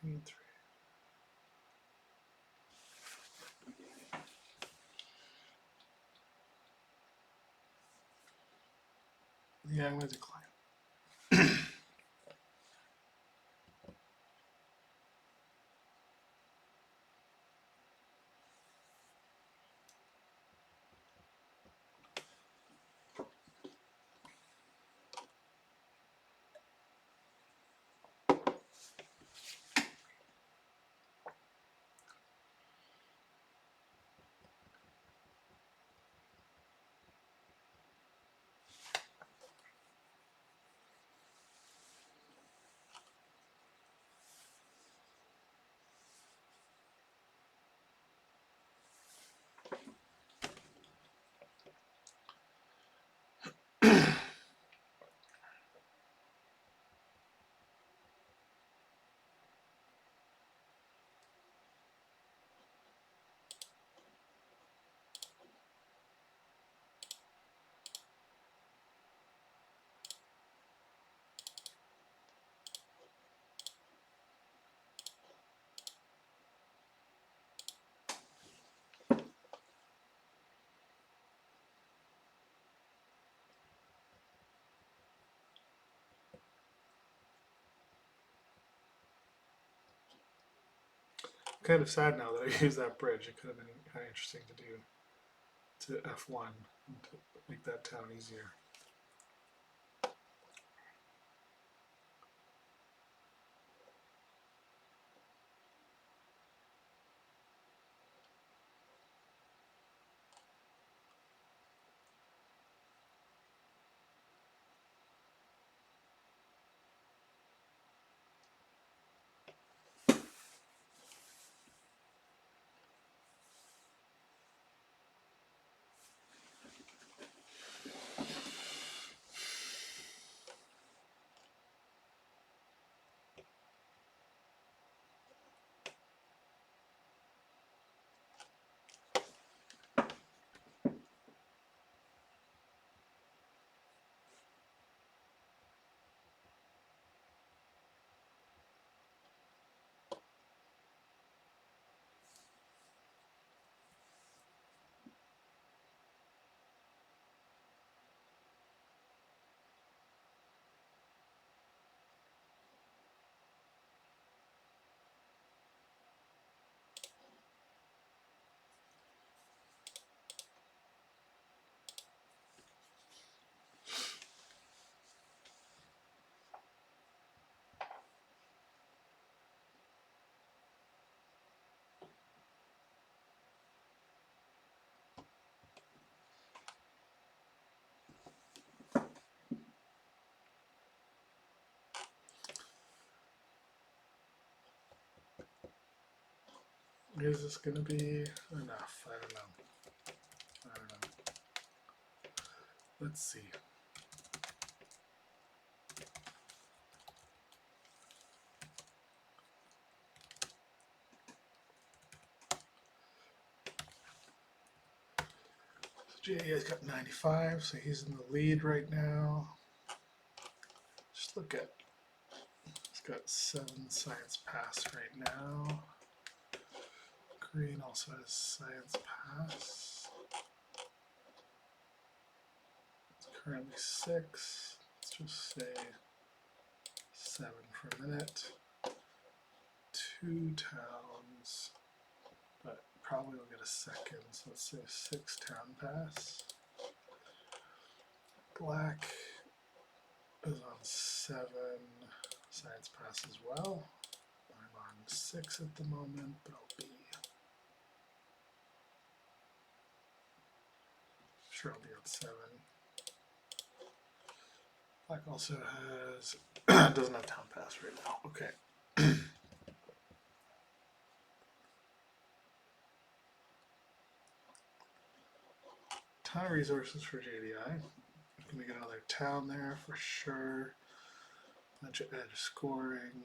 3 and 3. Yeah, I'm going to decline. Kind of sad now that I used that bridge. It could have been kind of interesting to do to F1 to make that town easier. Is this going to be enough? I don't know. I don't know. Let's see. JD's got 95, so he's in the lead right now. Just look at, he's got 7 science pass right now. Green also has science pass. It's currently 6. Let's just say 7 for a minute. 2 towns, but probably will get a second, so let's say 6 town pass. Black is on 7 science pass as well. I'm on 6 at the moment, but I'll be sure I'll be on 7. Black also has doesn't have town pass right now. Okay. Ton of resources for JDI. Can we get another town there for sure? Bunch of edge scoring.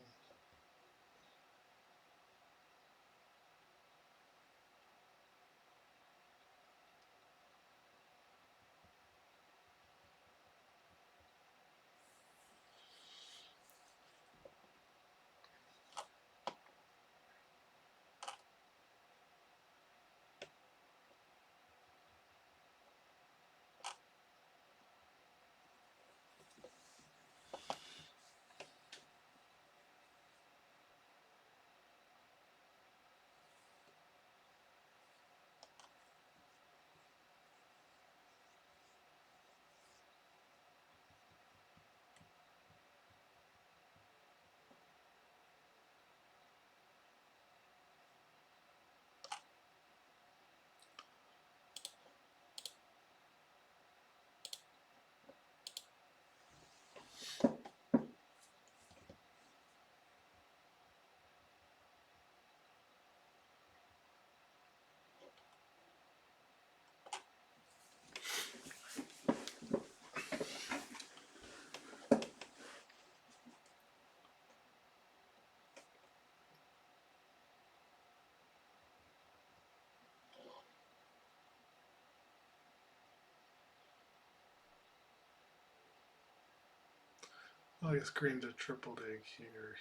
Well, I guess green to triple dig here.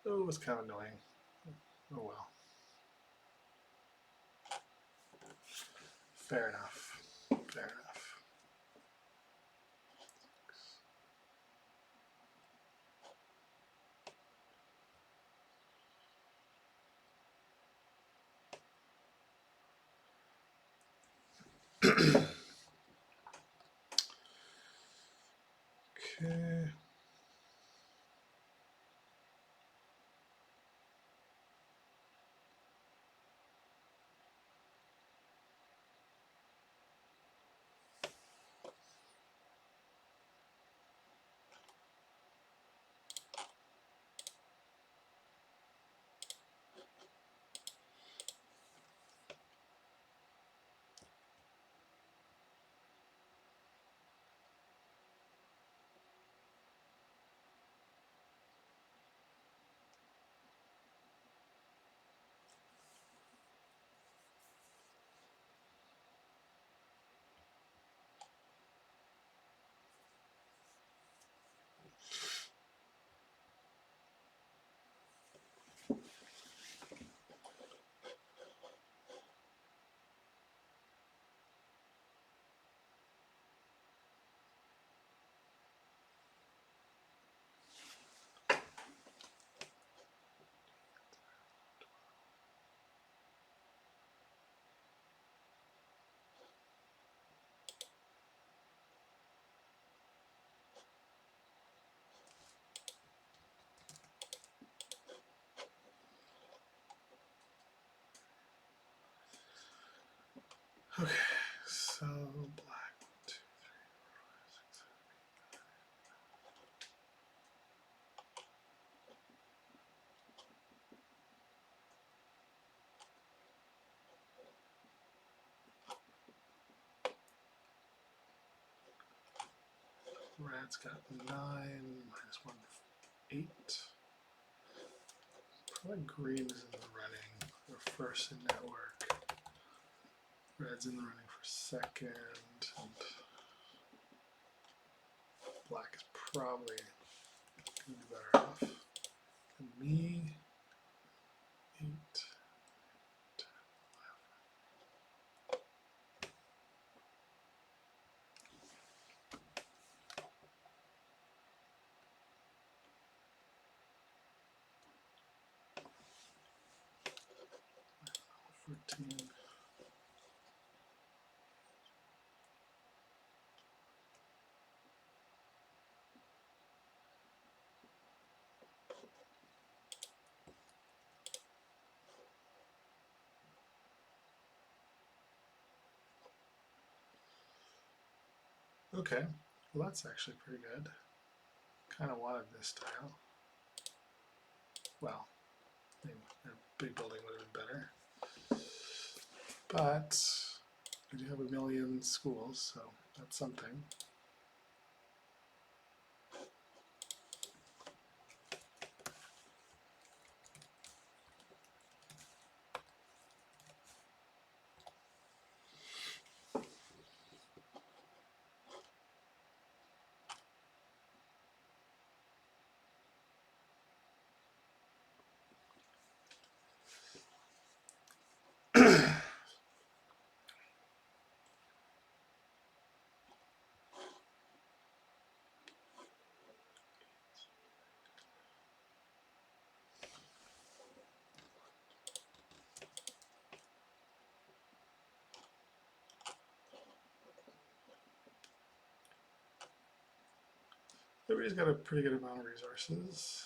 Oh, it's kind of annoying. Oh well. Fair enough. Fair enough. Okay. Red's got 9, minus 1, 8. Probably green is in the running for first in network. Red's in the running for second. And black is probably going to be better off than me. 8, 10, 14. Okay, well that's actually pretty good. Kind of wanted this style. Well, I mean, a big building would have been better. But we do have a million schools, so that's something. Everybody's got a pretty good amount of resources.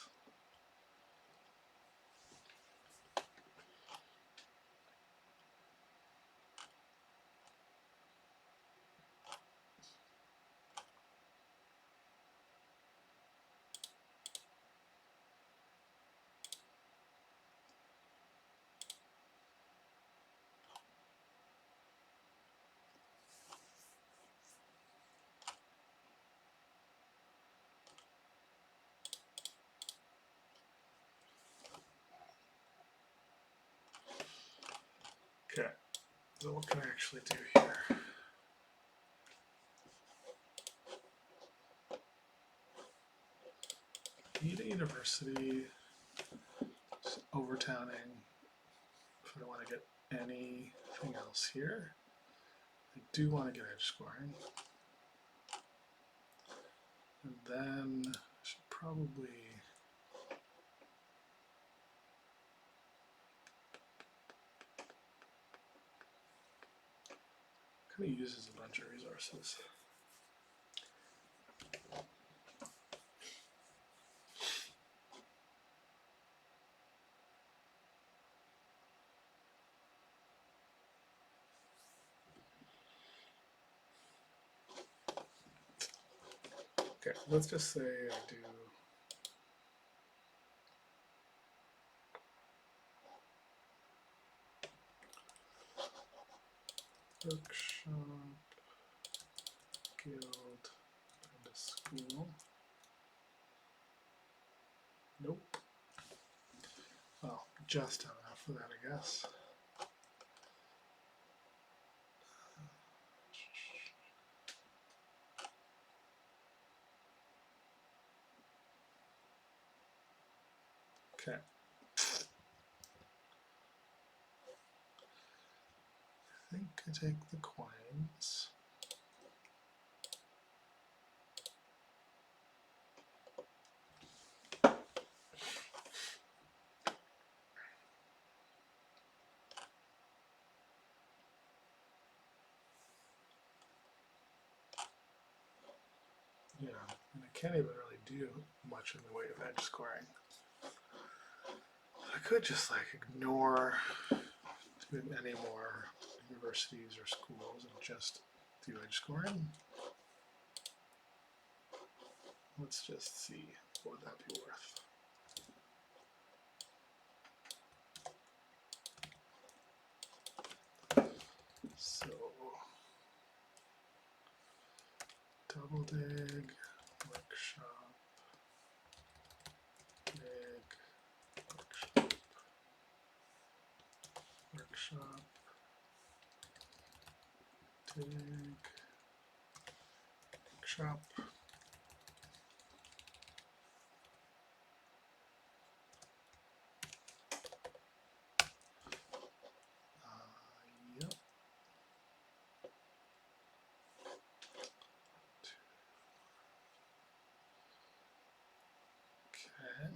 Okay, so what can I actually do here? Need a university, just overtowning. If I don't want to get anything else here, I do want to get edge scoring. And then I should probably kind of uses a bunch of resources. Okay, let's just say I do workshop, guild, and a school. Nope. Well, just have enough for that, I guess. Okay. I think I take the coins. Yeah, and I can't even really do much in the way of edge scoring. I could just like ignore doing any more universities or schools and just do edge scoring. Let's just see what would that be worth. So double dig, config shop. Yep. Okay.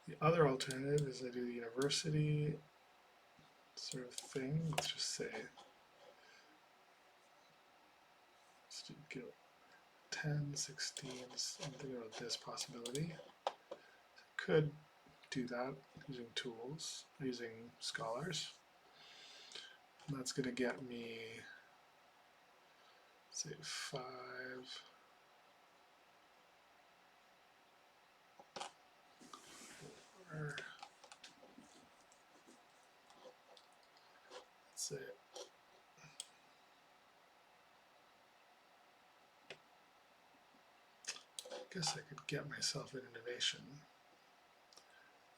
The other alternative is I do the university sort of thing. Let's just say, let's do go 10, 16. I'm thinking about this possibility. Could do that using tools, using scholars. And that's going to get me, say, 5. Or, let's say, I guess I could get myself an innovation.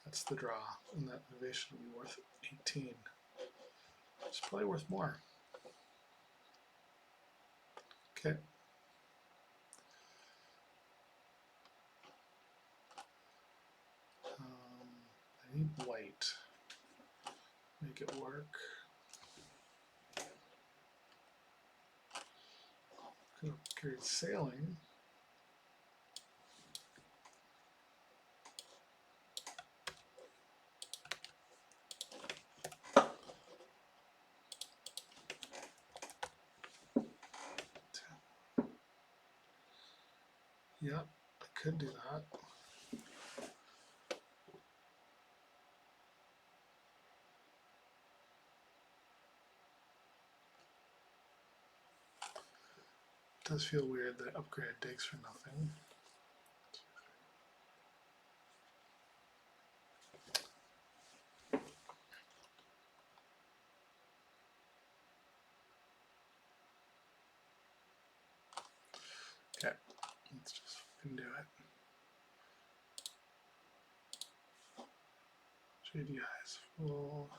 That's the draw, and that innovation will be worth 18. It's probably worth more. Okay. I need white. Make it work. Gonna create sailing. Yep, I could do that. It does feel weird that upgrade takes for nothing. Okay, let's just fucking do it. JDI is full.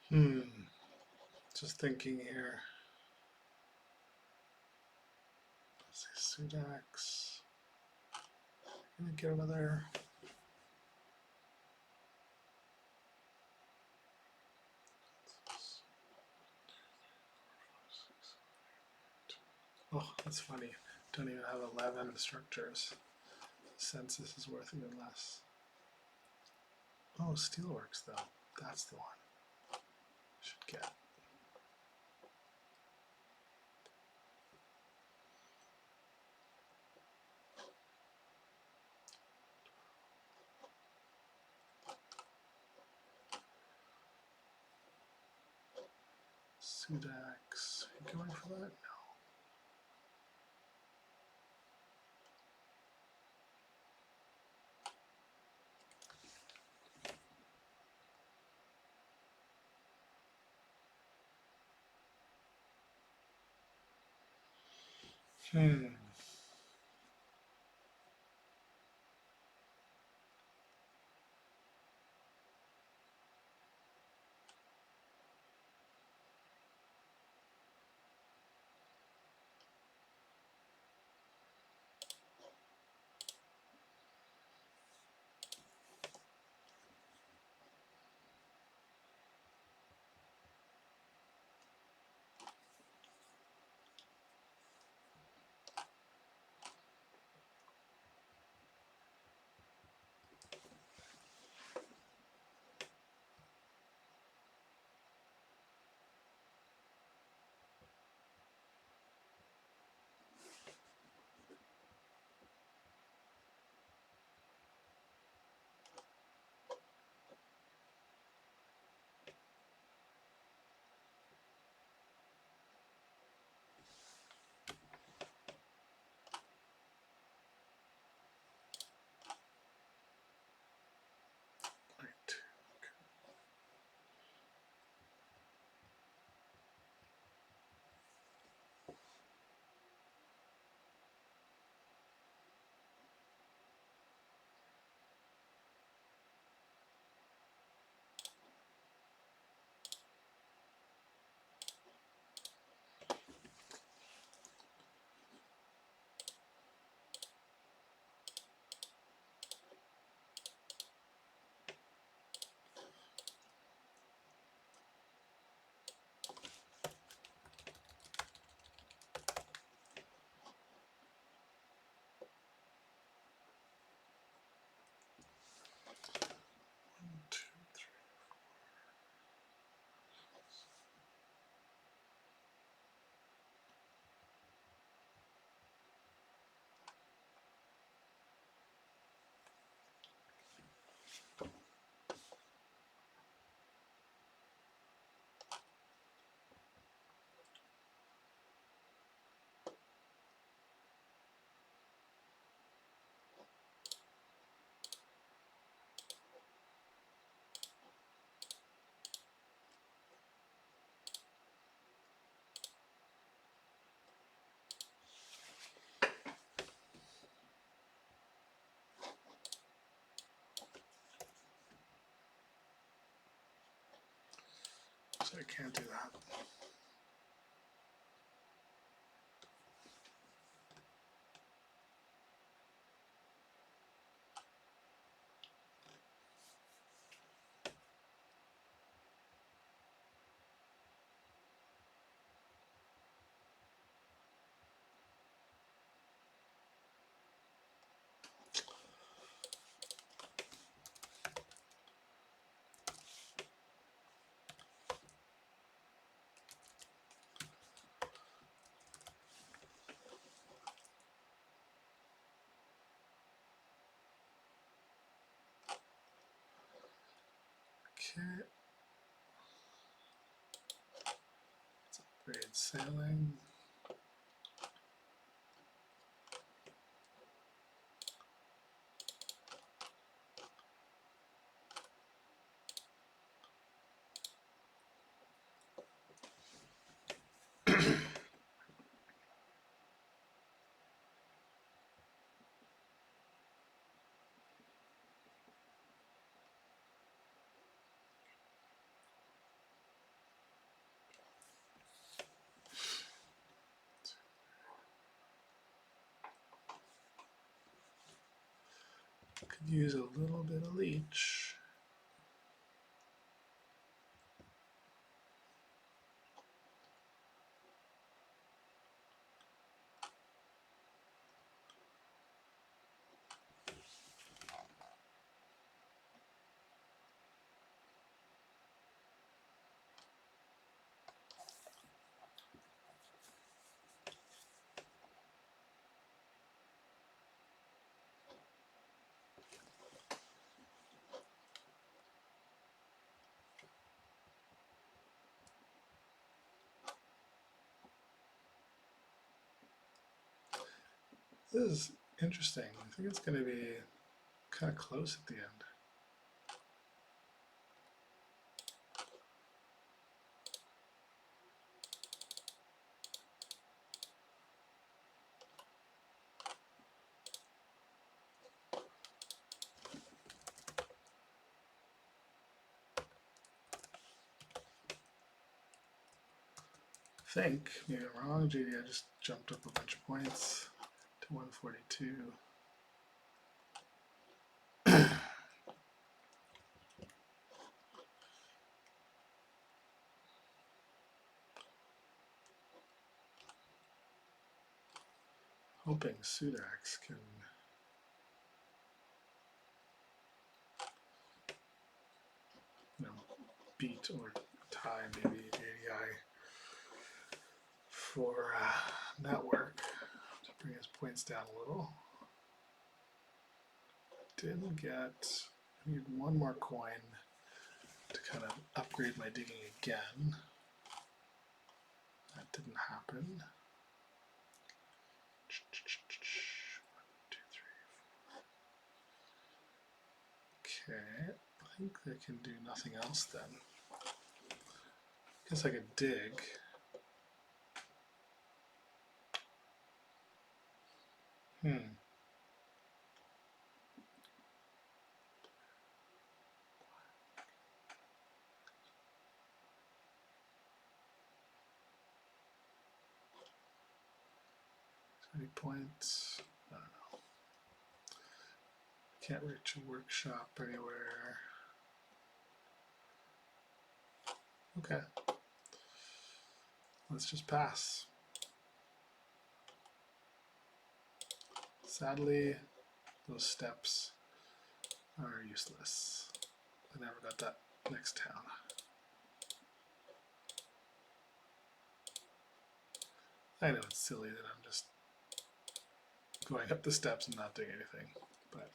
Hmm. Just thinking here. Let's see, Sudax. Gonna get another. Oh, that's funny. Don't even have 11 structures. Census is worth even less. Oh, Steelworks though. That's the one. Should get. Sudax. Are you going for that? No. Hmm. Right. One, two, three. So I can't do that. Okay. Let's upgrade sailing. use a little bit of leech. This is interesting. I think it's going to be kind of close at the end. I think, maybe I'm wrong, JD, I just jumped up a bunch of points to 142. Hoping Sudax can beat or tie maybe AOI for network to bring his points down a little. Didn't get, I need one more coin to kind of upgrade my digging again. That didn't happen. 1, 2, 3, 4. Okay, I think I can do nothing else then. Guess I could dig. Any points? I don't know. Can't reach a workshop anywhere. Okay. Let's just pass. Sadly, those steps are useless. I never got that next town. I know it's silly that I'm just going up the steps and not doing anything, but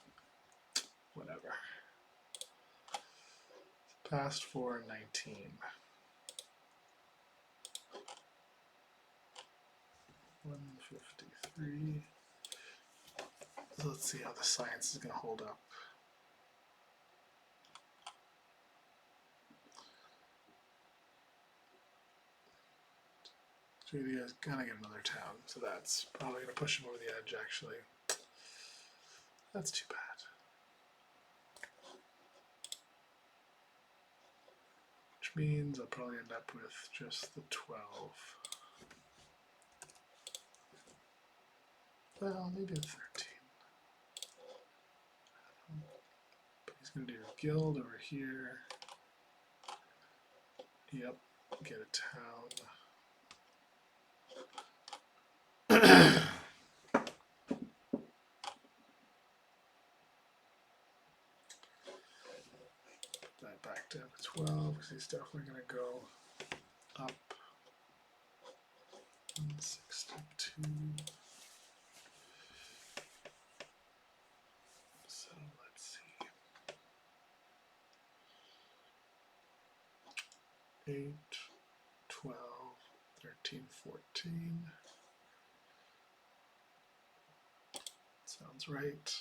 whatever. Past 419. $153. So let's see how the science is going to hold up. JD is going to get another town, so that's probably going to push him over the edge, actually. That's too bad. Which means I'll probably end up with just the 12. Well, maybe the 13. But he's going to do a guild over here. Yep, get a town. Put that back down to 12 because he's definitely going to go up 162. So let's see. 8, 12, 13, 14. Sounds right.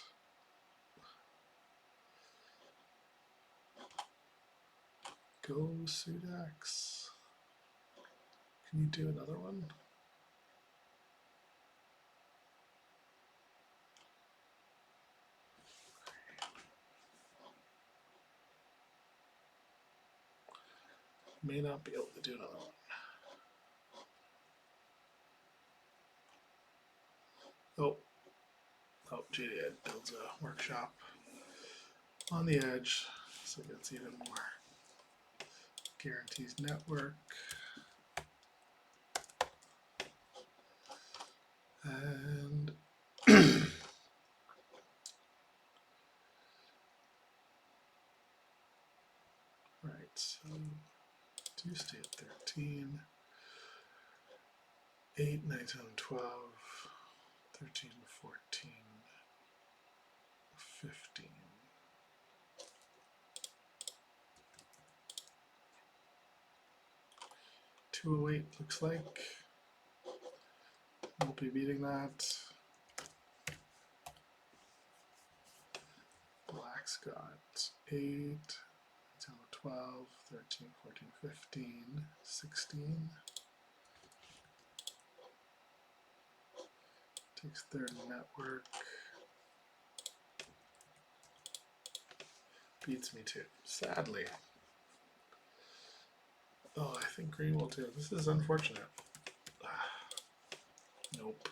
Go Sudax. Can you do another one? May not be able to do another one. Oh, JD builds a workshop. on the edge, so it gets even more. Guarantees network. And right, so do stay at 13, 8, 9, 10, 12, 13, 14, 15. 208 looks like. Won't be beating that. Black's got 8, 10, 12, 13, 14, 15, 16. Takes their network. Beats me too, sadly. Oh, I think green will too. This is unfortunate. Nope.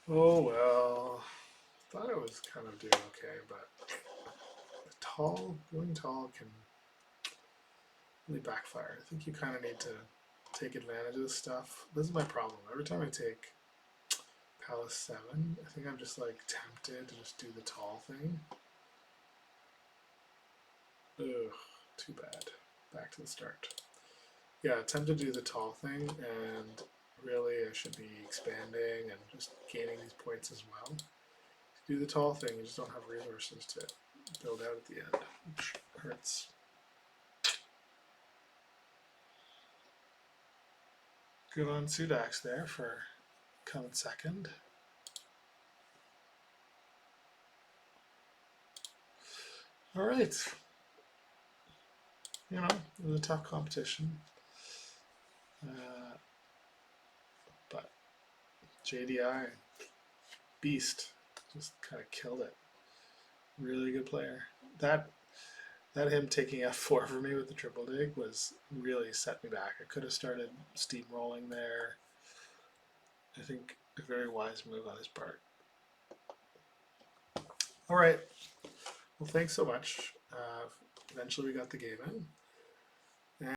Oh well. Thought I was kind of doing okay, but going tall can really backfire. I think you kind of need to take advantage of this stuff. This is my problem. Every time I take Palace 7, I think I'm just like tempted to just do the tall thing. Ugh, too bad. Back to the start. Yeah, tempted to do the tall thing, and really I should be expanding and just gaining these points as well. To do the tall thing, you just don't have resources to build out at the end, which hurts. Good on Sudax there for coming second. All right. You know, it was a tough competition. But JDI, beast, just kind of killed it. Really good player. That him taking F4 for me with the triple dig was really set me back. I could have started steamrolling there. I think a very wise move on his part. All right. Well, thanks so much. Eventually we got the game in.